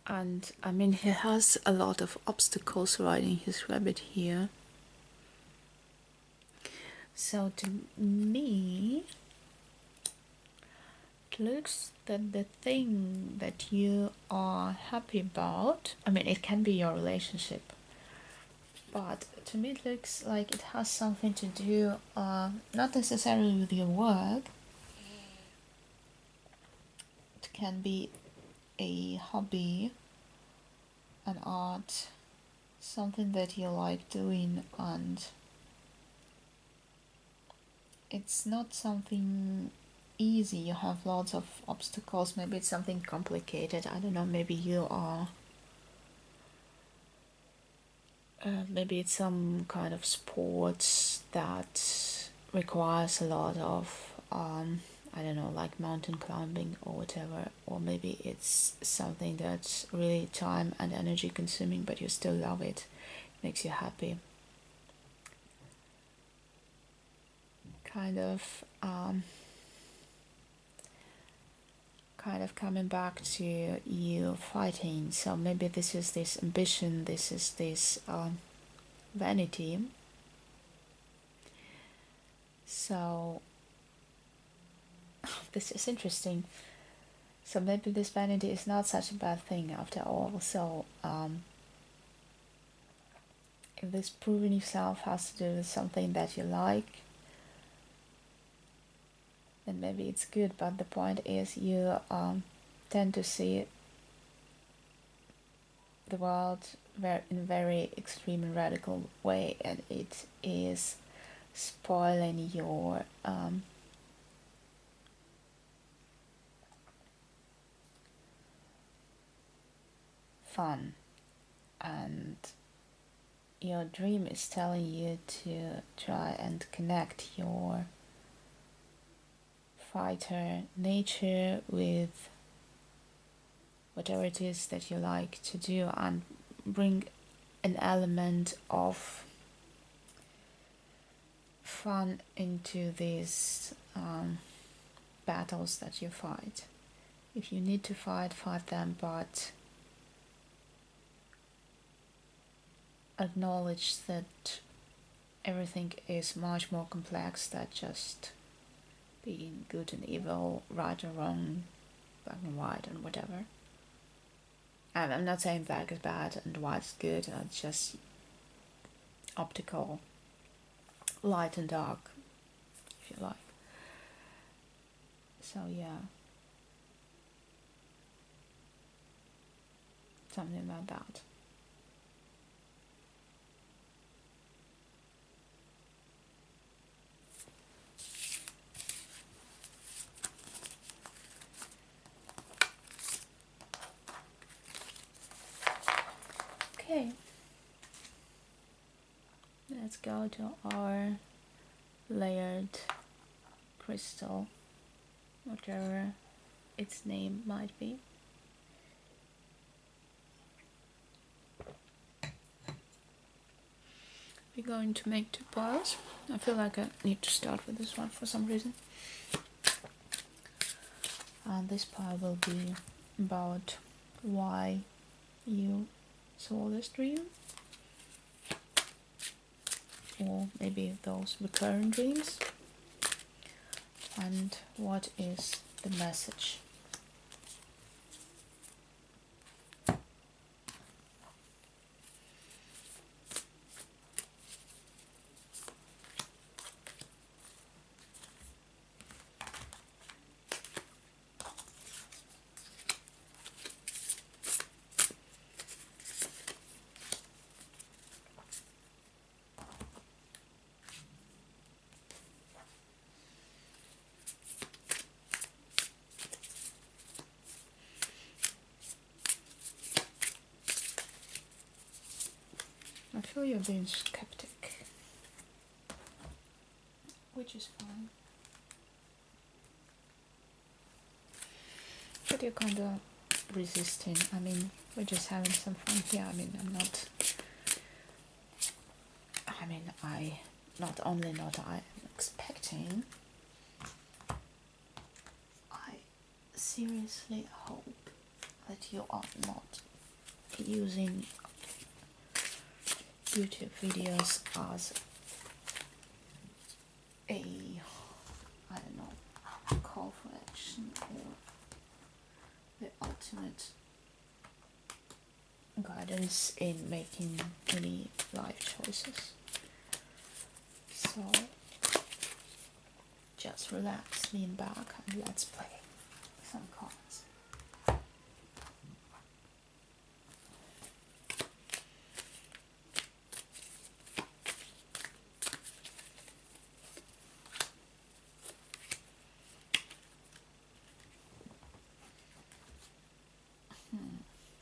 and I mean, he has a lot of obstacles riding his rabbit here. So to me, it looks that the thing that you are happy about, I mean, it can be your relationship, but to me it looks like it has something to do, not necessarily with your work. It can be a hobby, an art, something that you like doing, and it's not something easy. You have lots of obstacles. Maybe it's something complicated. I don't know. Maybe you are. Maybe it's some kind of sports that requires a lot of, I don't know, like mountain climbing or whatever. Or maybe it's something that's really time and energy consuming, but you still love it. Makes you happy. Kind of coming back to you fighting. So maybe this is this ambition, this is this vanity. So this is interesting. So maybe this vanity is not such a bad thing after all. So if this proving yourself has to do with something that you like, then maybe it's good. But the point is, you tend to see the world in a very extreme and radical way, and it is spoiling your fun, and your dream is telling you to try and connect your fighter nature with whatever it is that you like to do, and bring an element of fun into these battles that you fight. If you need to fight, fight them, but acknowledge that everything is much more complex than just being good and evil, right or wrong, black and white, and whatever. And I'm not saying black is bad and white is good, it's just optical, light and dark, if you like. So yeah, something about that. Okay, let's go to our layered crystal, whatever its name might be. We're going to make 2 piles. I feel like I need to start with this one for some reason. And this pile will be about why you saw this dream, or maybe those recurring dreams, and what is the message. I feel you're being skeptic, which is fine. But you're kind of resisting. I mean, we're just having some fun here. I mean, I not only not I am expecting, I seriously hope that you are not using YouTube videos as a, I don't know, call for action or the ultimate guidance in making any life choices. So just relax, lean back, and let's play some cards.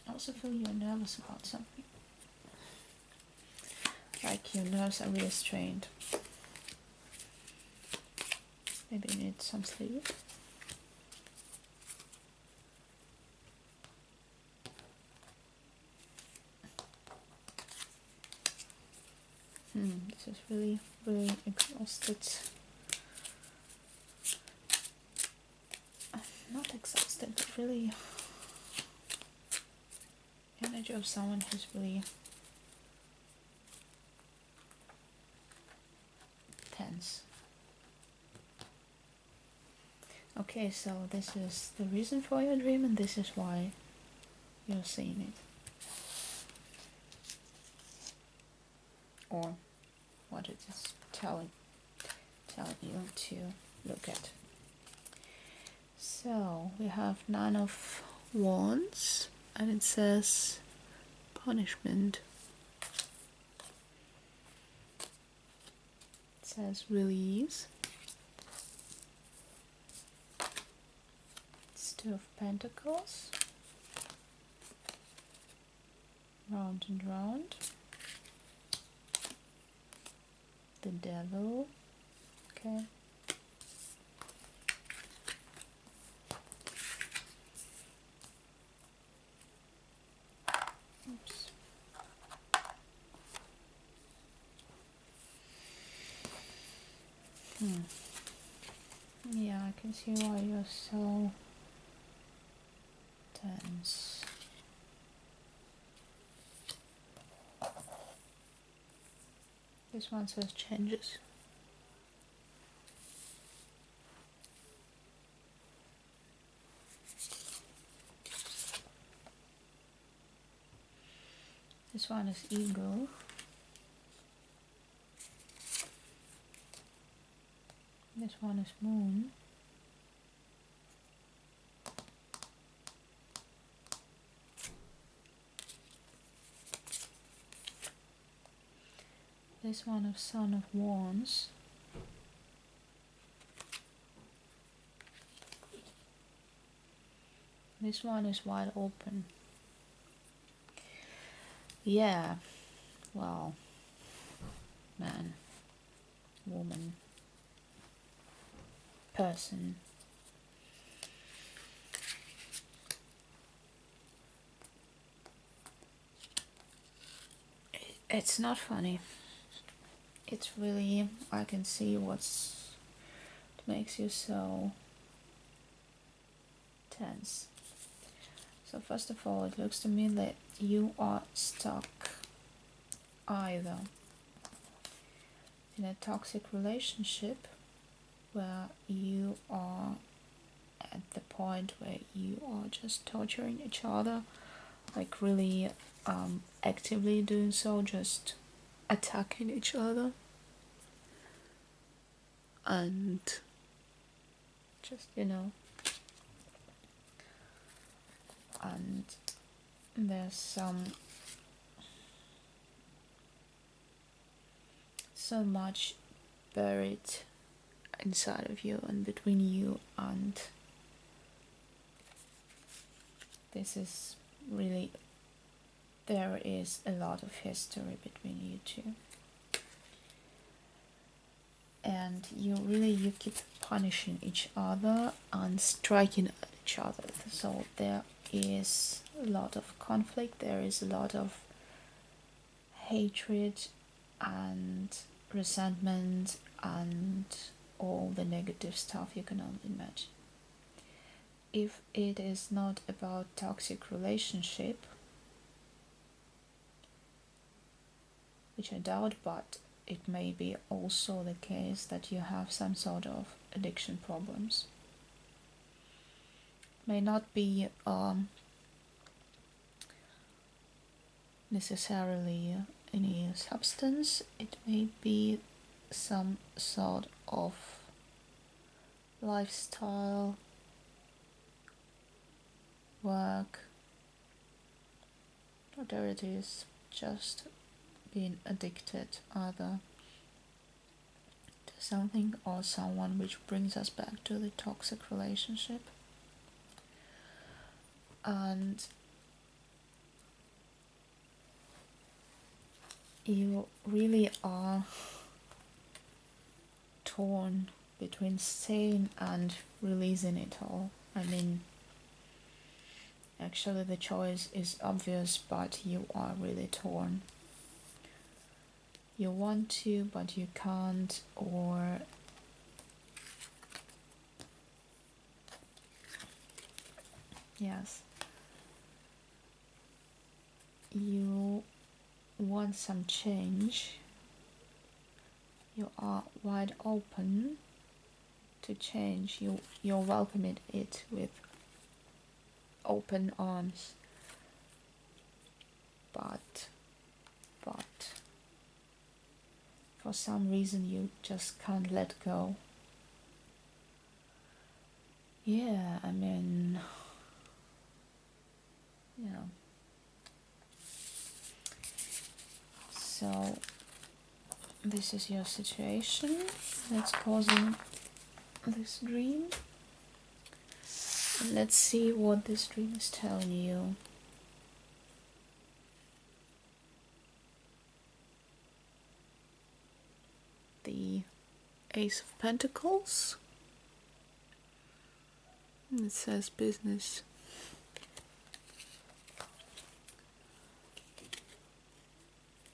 I also feel you're nervous about something. Like your nerves are really strained. Maybe you need some sleep. This is really, really exhausted. Not exhausted, but really energy of someone who's really tense. Okay, so this is the reason for your dream, and this is why you're seeing it. Or what it is telling you to look at. So we have 9 of Wands, and it says punishment. It says release. It's 2 of Pentacles. Round and round. The Devil. Okay. Oops. Yeah, I can see why you're so tense. This one says changes. This one is ego. This one is moon. This one is Son of Wands. This one is wide open. Yeah, well, man, woman, person. It's not funny. It's really, I can see what makes you so tense. So first of all, it looks to me that you are stuck either in a toxic relationship where you are at the point where you are just torturing each other, like really actively doing so, just attacking each other, and just, you know, and there's so much buried inside of you and between you, and this is really, there is a lot of history between you two, and you keep punishing each other and striking at each other. So there is a lot of conflict, there is a lot of hatred and resentment and all the negative stuff you can only imagine. If it is not about toxic relationship, which I doubt, but it may be also the case that you have some sort of addiction problems. May not be necessarily any substance, it may be some sort of lifestyle, work, whatever it is, just being addicted either to something or someone, which brings us back to the toxic relationship. And you really are torn between staying and releasing it all. I mean, actually the choice is obvious, but you are really torn. You want to, but you can't, or yes, you want some change. You are wide open to change. You're welcoming it with open arms, but for some reason you just can't let go. Yeah, I mean, yeah. So this is your situation that's causing this dream. And let's see what this dream is telling you. The Ace of Pentacles. It says business.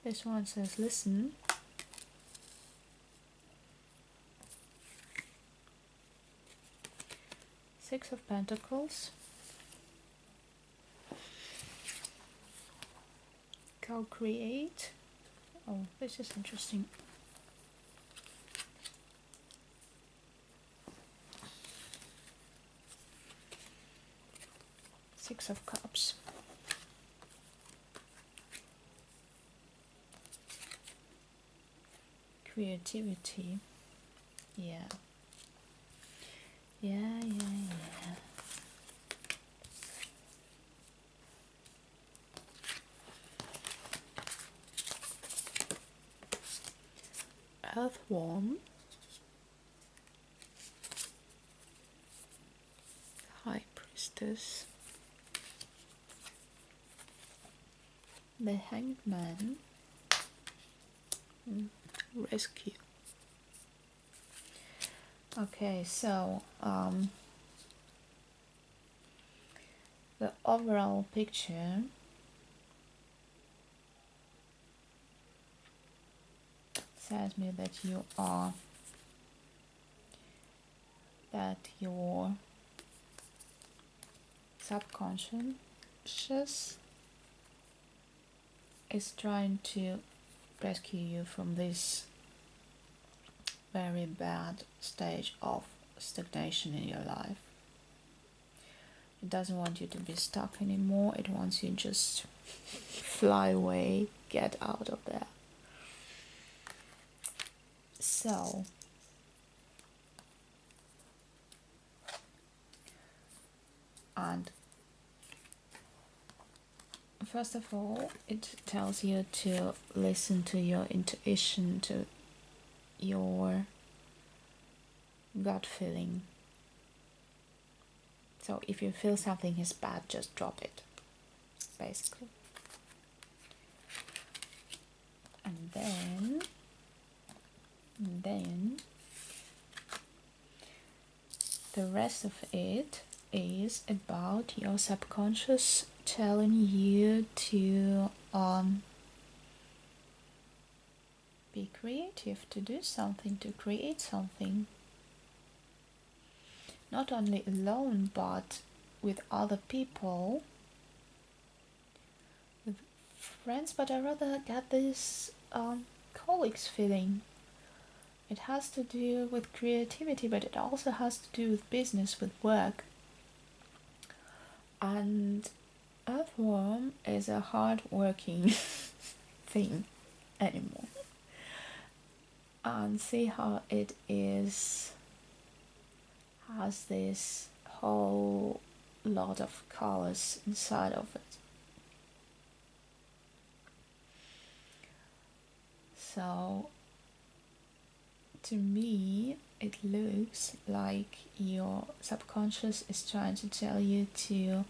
This one says listen. Six of Pentacles. how create. Oh, this is interesting. Six of Cups. Creativity. Yeah. Yeah. Earthworm. High Priestess. The Hanged Man. Rescue. Okay, so the overall picture says me that your subconscious is trying to rescue you from this very bad stage of stagnation in your life. It doesn't want you to be stuck anymore. It wants you just fly away, get out of there. So and first of all, it tells you to listen to your intuition, to your gut feeling. So if you feel something is bad, just drop it, basically. And then the rest of it is about your subconscious telling you to be creative, to do something, to create something. Not only alone, but with other people, with friends, but I rather get this colleagues feeling. It has to do with creativity, but it also has to do with business, with work. And Earthworm is a hard-working thing anymore. And see how it is, has this whole lot of colors inside of it. So to me it looks like your subconscious is trying to tell you to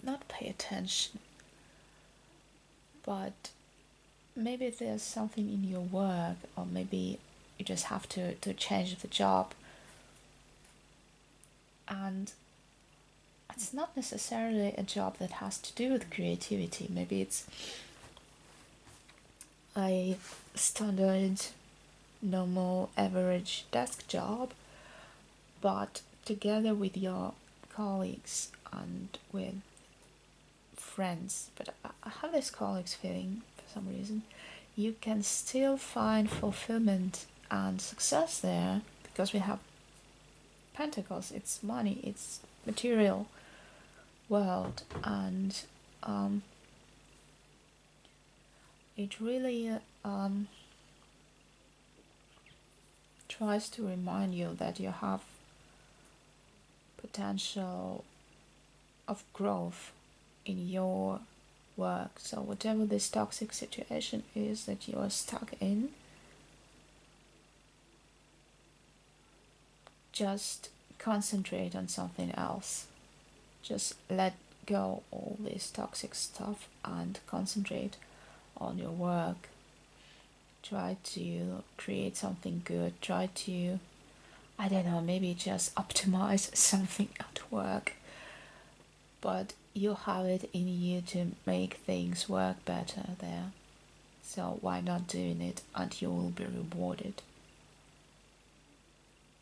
not pay attention, but maybe there's something in your work, or maybe you just have to change the job, and it's not necessarily a job that has to do with creativity. Maybe it's a standard, normal, average desk job, but together with your colleagues and with friends, but I have this colleagues feeling for some reason, you can still find fulfillment and success there, because we have pentacles, it's money, it's material world, and it really tries to remind you that you have potential of growth in your work. So whatever this toxic situation is that you are stuck in, just concentrate on something else. Just let go all this toxic stuff and concentrate on your work. Try to create something good. Try to, I don't know, maybe just optimize something at work. But you have it in you to make things work better there. So why not doing it, and you will be rewarded.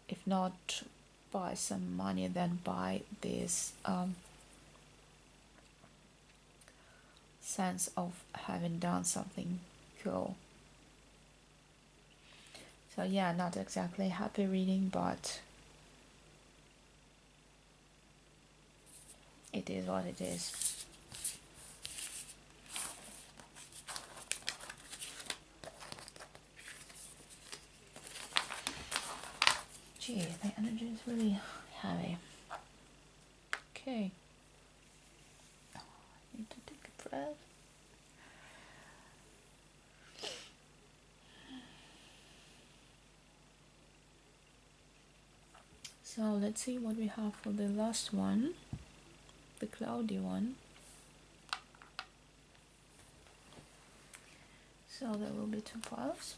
If not by some money than by this sense of having done something cool. So yeah, not exactly happy reading, but it is what it is. Gee, the energy is really heavy. Okay. I need to take a breath. So let's see what we have for the last one, the cloudy one. So there will be 2 piles.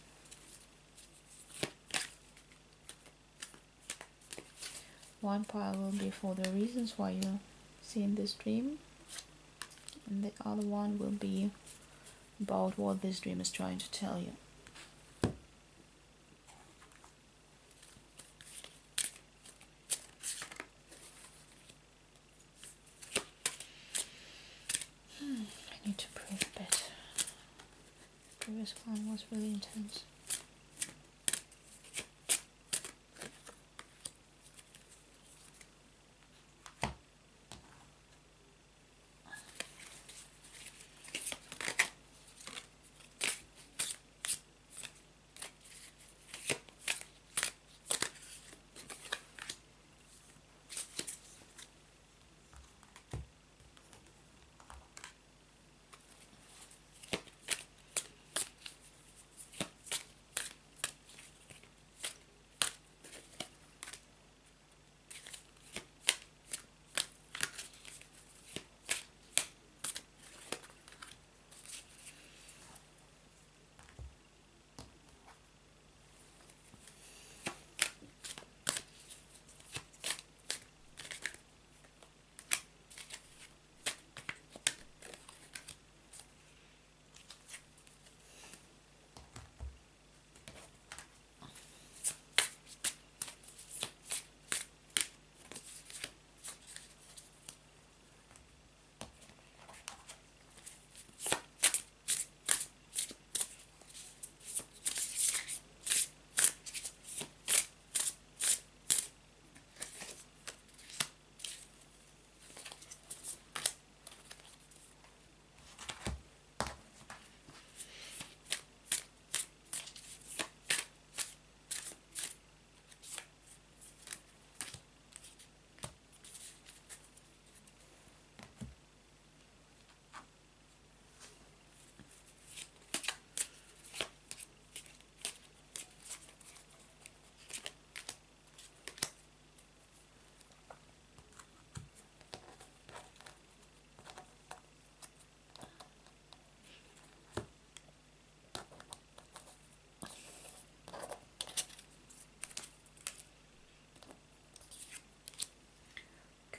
One pile will be for the reasons why you're seeing this dream, and the other one will be about what this dream is trying to tell you. I need to breathe a bit. The previous one was really intense.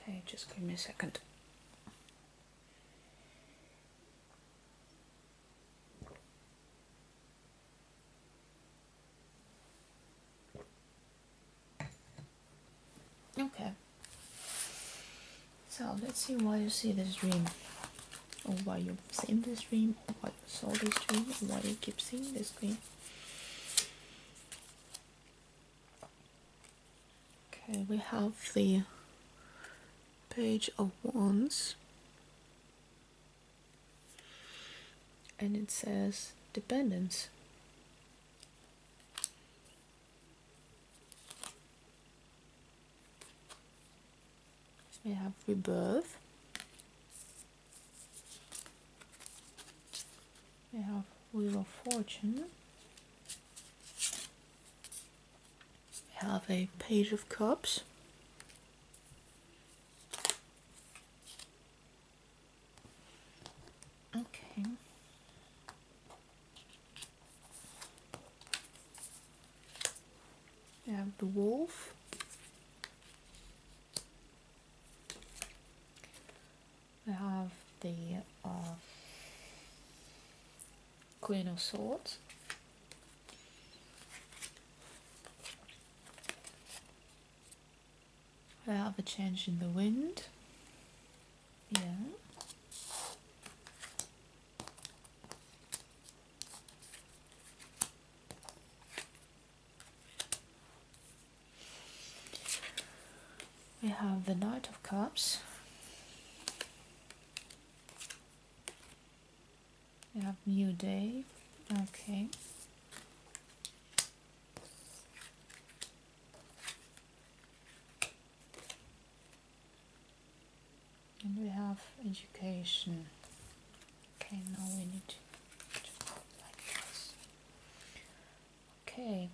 Okay, just give me a second. Okay. So let's see why you see this dream, or why you've seen this dream, or why you saw this dream, or why you keep seeing this dream. Okay, we have the Page of Wands, and it says dependence. We have rebirth. We have Wheel of Fortune. We have a Page of Cups. Okay. We have the Wolf. We have the Queen of Swords. We have a change in the wind. Yeah. We have the Knight of Cups. We have New Day. Okay. And we have education. Okay, now we need to go like this. Okay.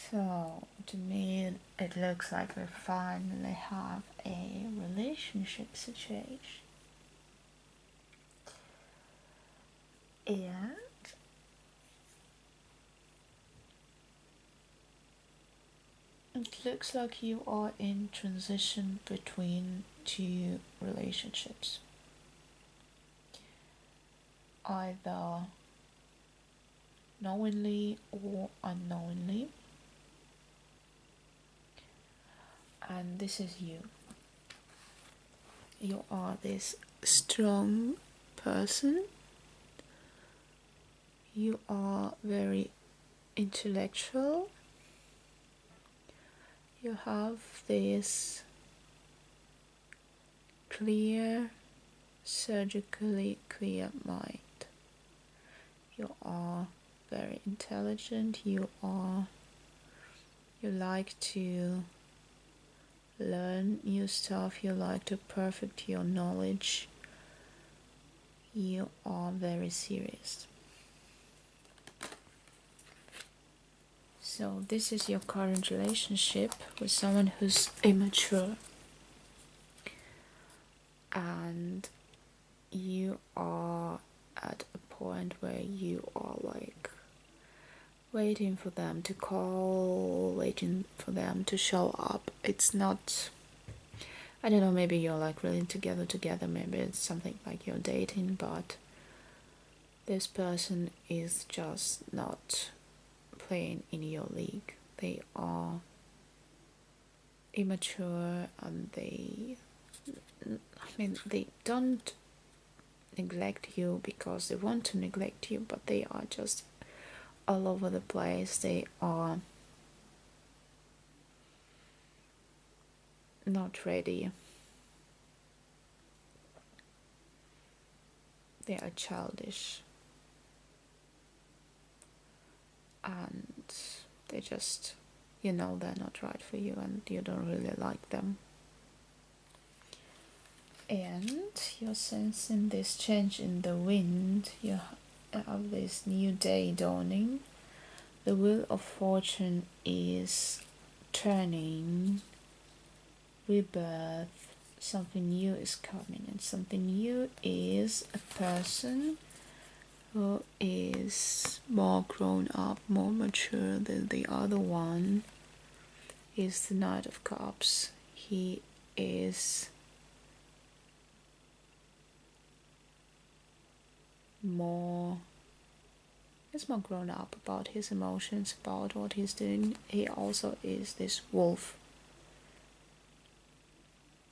So, to me, it looks like we finally have a relationship situation. And it looks like you are in transition between two relationships. Either knowingly or unknowingly. And this is you. You are this strong person. You are very intellectual. You have this clear, surgically clear mind. You are very intelligent. You like to learn new stuff. You like to perfect your knowledge. You are very serious. So this is your current relationship with someone who's immature, and you are at a point where you are like waiting for them to call, waiting for them to show up. It's not, I don't know, maybe you're like really together, maybe it's something like you're dating, but this person is just not playing in your league. They are immature, and they don't neglect you because they want to neglect you, but they are just all over the place. They are not ready. They are childish, and they just, they're not right for you, and you don't really like them. And you're sensing this change in the wind. You have this new day dawning. The wheel of fortune is turning. Rebirth. Something new is coming, and something new is a person who is more grown up, more mature than the other one. Is the Knight of Cups. He is more grown up about his emotions, about what he's doing. He also is this wolf.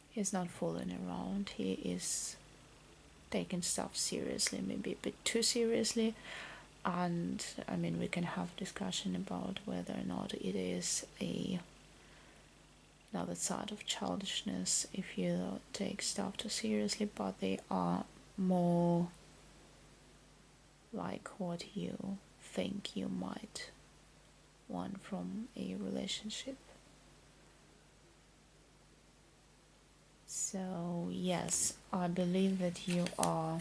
He's not fooling around. He is taking stuff seriously, maybe a bit too seriously. And we can have discussion about whether or not it is another side of childishness if you take stuff too seriously, but they are more like what you think you might want from a relationship. So yes, I believe that you are,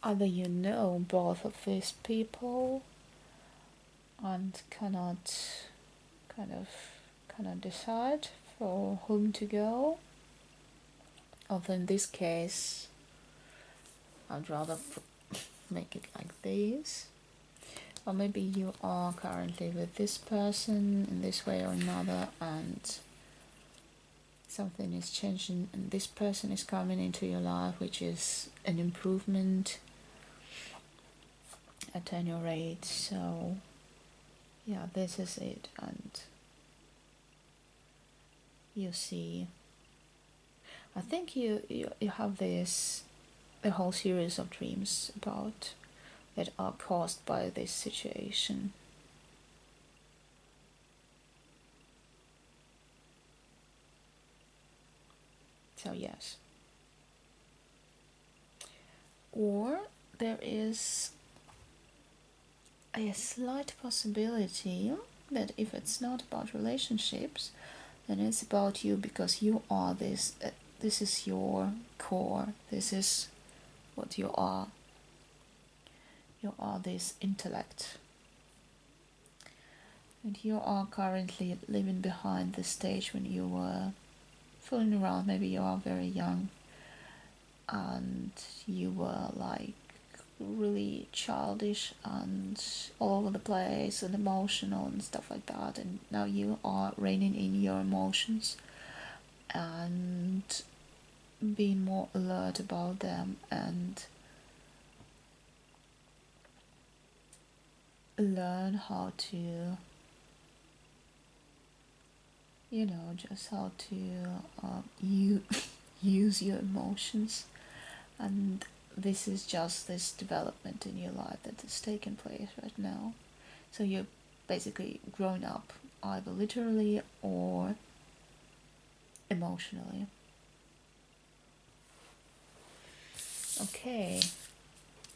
either you know both of these people and cannot decide for whom to go. Although in this case, I'd rather make it like this. Or maybe you are currently with this person in this way or another, and something is changing, and this person is coming into your life, which is an improvement at any rate. So yeah, this is it. And you see, I think you have this, a whole series of dreams about that are caused by this situation. So yes. Or there is a slight possibility that if it's not about relationships, then it's about you, because you are this. This is your core. This is what you are. You are this intellect. And you are currently living behind the stage when you were fooling around. Maybe you are very young and you were like really childish and all over the place and emotional and stuff like that, and now you are reining in your emotions and being more alert about them and learn how to, you know, just how to use your emotions. And this is just this development in your life that is taking place right now. So you're basically growing up, either literally or emotionally. Okay,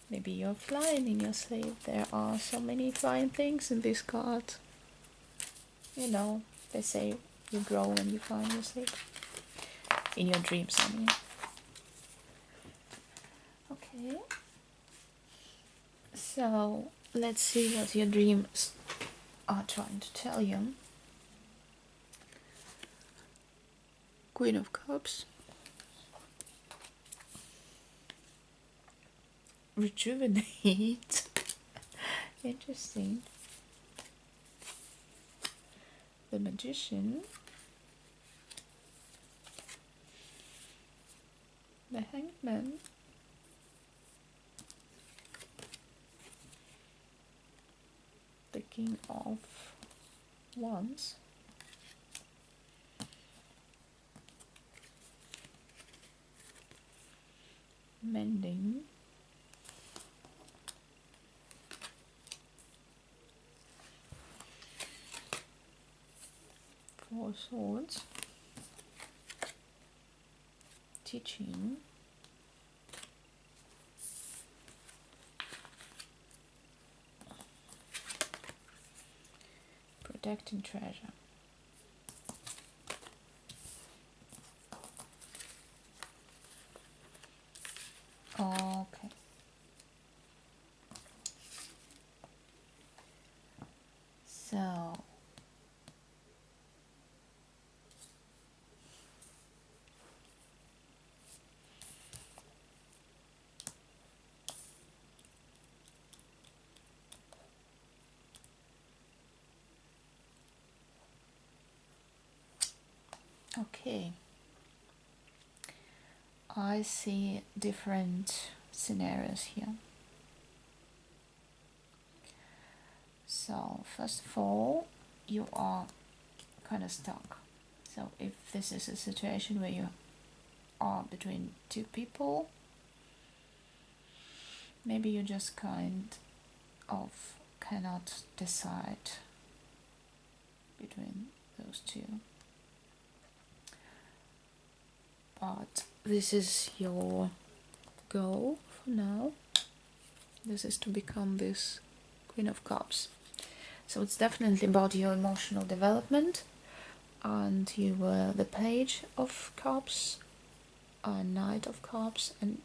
maybe you're flying in your sleep. There are so many flying things in this card. You know, they say you grow when you fly in your sleep. In your dreams, I mean. Okay. So, let's see what your dreams are trying to tell you. Queen of Cups. Rejuvenate. Interesting. The Magician. The Hangman. The King of Wands. Mending. Four Swords. Teaching. Protecting treasure. Okay. So okay. I see different scenarios here. So first of all, you are kind of stuck. So if this is a situation where you are between two people, maybe you just kind of cannot decide between those two. But this is your goal for now. This is to become this Queen of Cups. So it's definitely about your emotional development. And you were the Page of Cups, Knight of Cups, and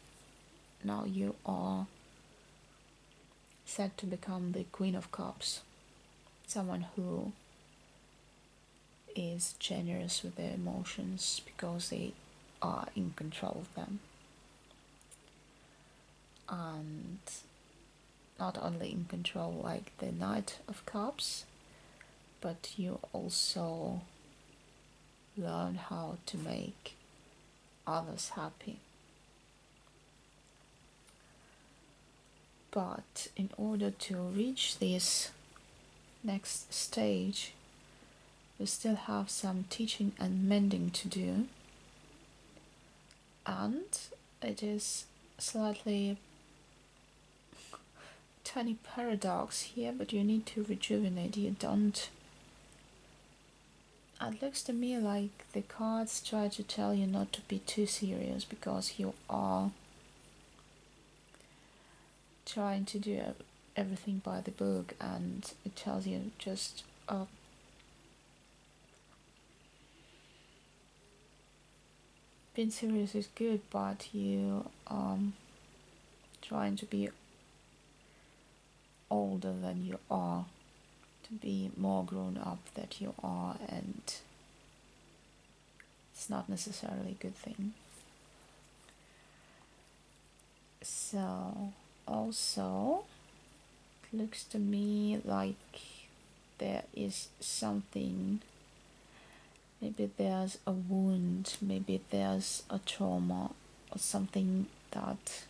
now you are set to become the Queen of Cups. Someone who is generous with their emotions because they are in control of them. And not only in control like the Knight of Cups, but you also learn how to make others happy. But in order to reach this next stage. You still have some teaching and mending to do, and it is slightly tiny paradox here, but you need to rejuvenate. You don't. It looks to me like the cards try to tell you not to be too serious, because you are trying to do everything by the book, and it tells you just being serious is good, but you trying to be older than you are, to be more grown up than you are, and it's not necessarily a good thing. So also it looks to me like there is something, maybe there's a wound, maybe there's a trauma or something that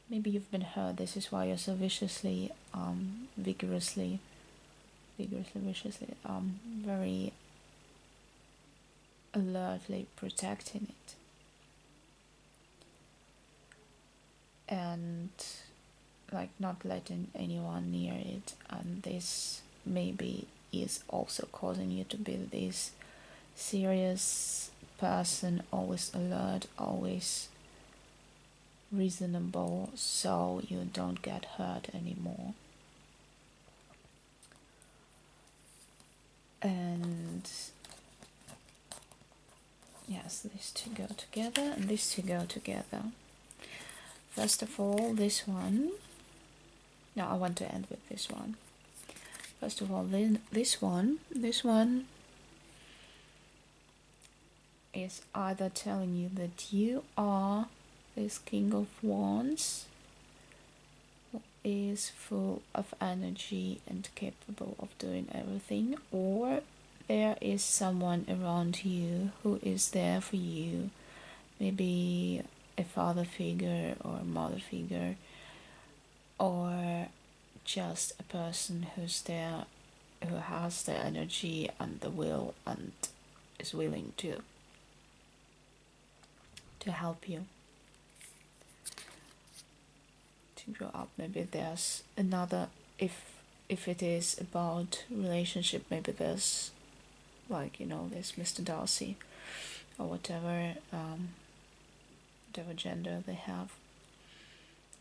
maybe you've been hurt. This is why you're so viciously, vigorously, very alertly protecting it. And like not letting anyone near it, and this maybe is also causing you to be this serious person, always alert, always reasonable, so you don't get hurt anymore. And yes, these two go together and these two go together. First of all, this one, no, I want to end with this one. First of all, then this one is either telling you that you are this King of Wands who is full of energy and capable of doing everything, or there is someone around you who is there for you, maybe a father figure or a mother figure, or just a person who's there, who has the energy and the will and is willing to help you to grow up. Maybe there's another, if it is about relationship, maybe there's like, you know, this Mr. Darcy or whatever gender they have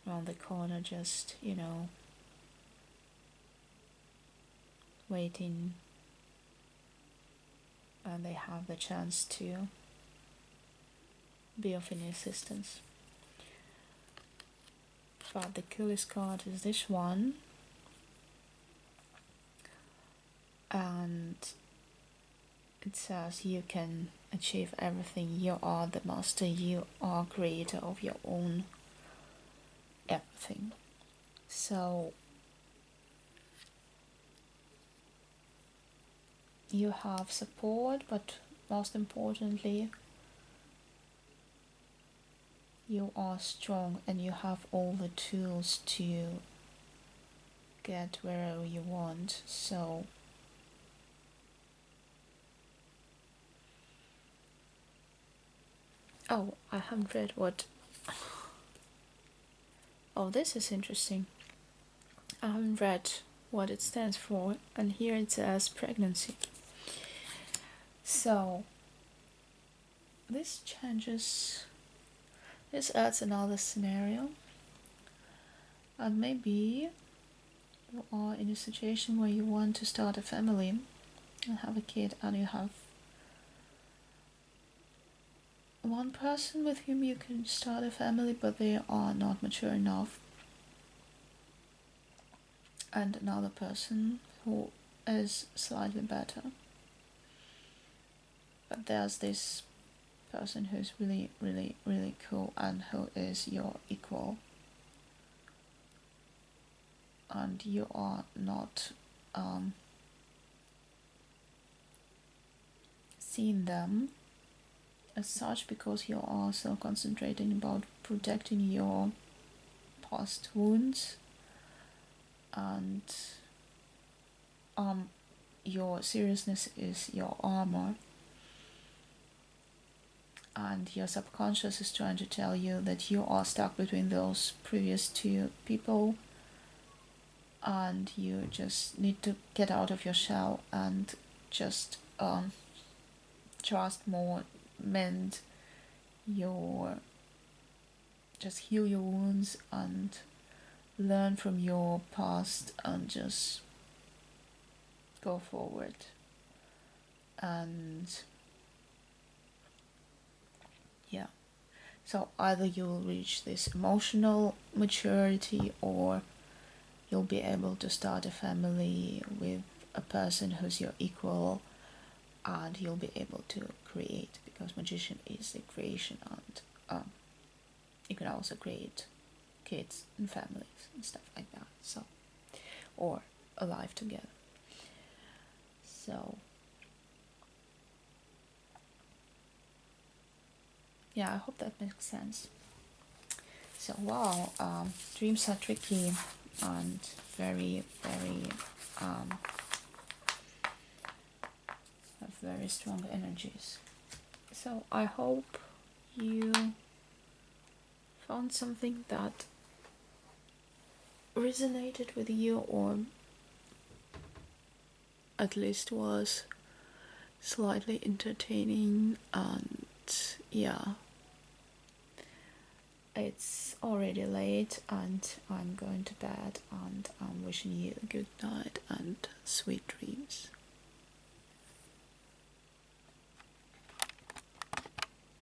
around the corner, just, you know, waiting, and they have the chance to be of any assistance. But the coolest card is this one, and it says you can achieve everything. You are the master, you are creator of your own everything. So you have support, but most importantly, you are strong and you have all the tools to get wherever you want. So oh, I haven't read what, oh, this is interesting. I haven't read what it stands for, and here it says pregnancy. So this changes, this adds another scenario, and maybe you are in a situation where you want to start a family and have a kid, and you have one person with whom you can start a family, but they are not mature enough, and another person who is slightly better. But there's this person who's really, really, really cool and who is your equal, and you are not seeing them as such, because you are so concentrating about protecting your past wounds and your seriousness is your armor, and your subconscious is trying to tell you that you are stuck between those previous two people, and you just need to get out of your shell and just trust more, mend your, just heal your wounds and learn from your past and just go forward. And yeah, so either you'll reach this emotional maturity, or you'll be able to start a family with a person who's your equal, and you'll be able to create, because magician is the creation, and you can also create kids and families and stuff like that, so, or alive together. So yeah, I hope that makes sense. So wow, dreams are tricky and very, very have very strong energies. So I hope you found something that resonated with you, or at least was slightly entertaining. And yeah, it's already late and I'm going to bed, and I'm wishing you a good night and sweet dreams.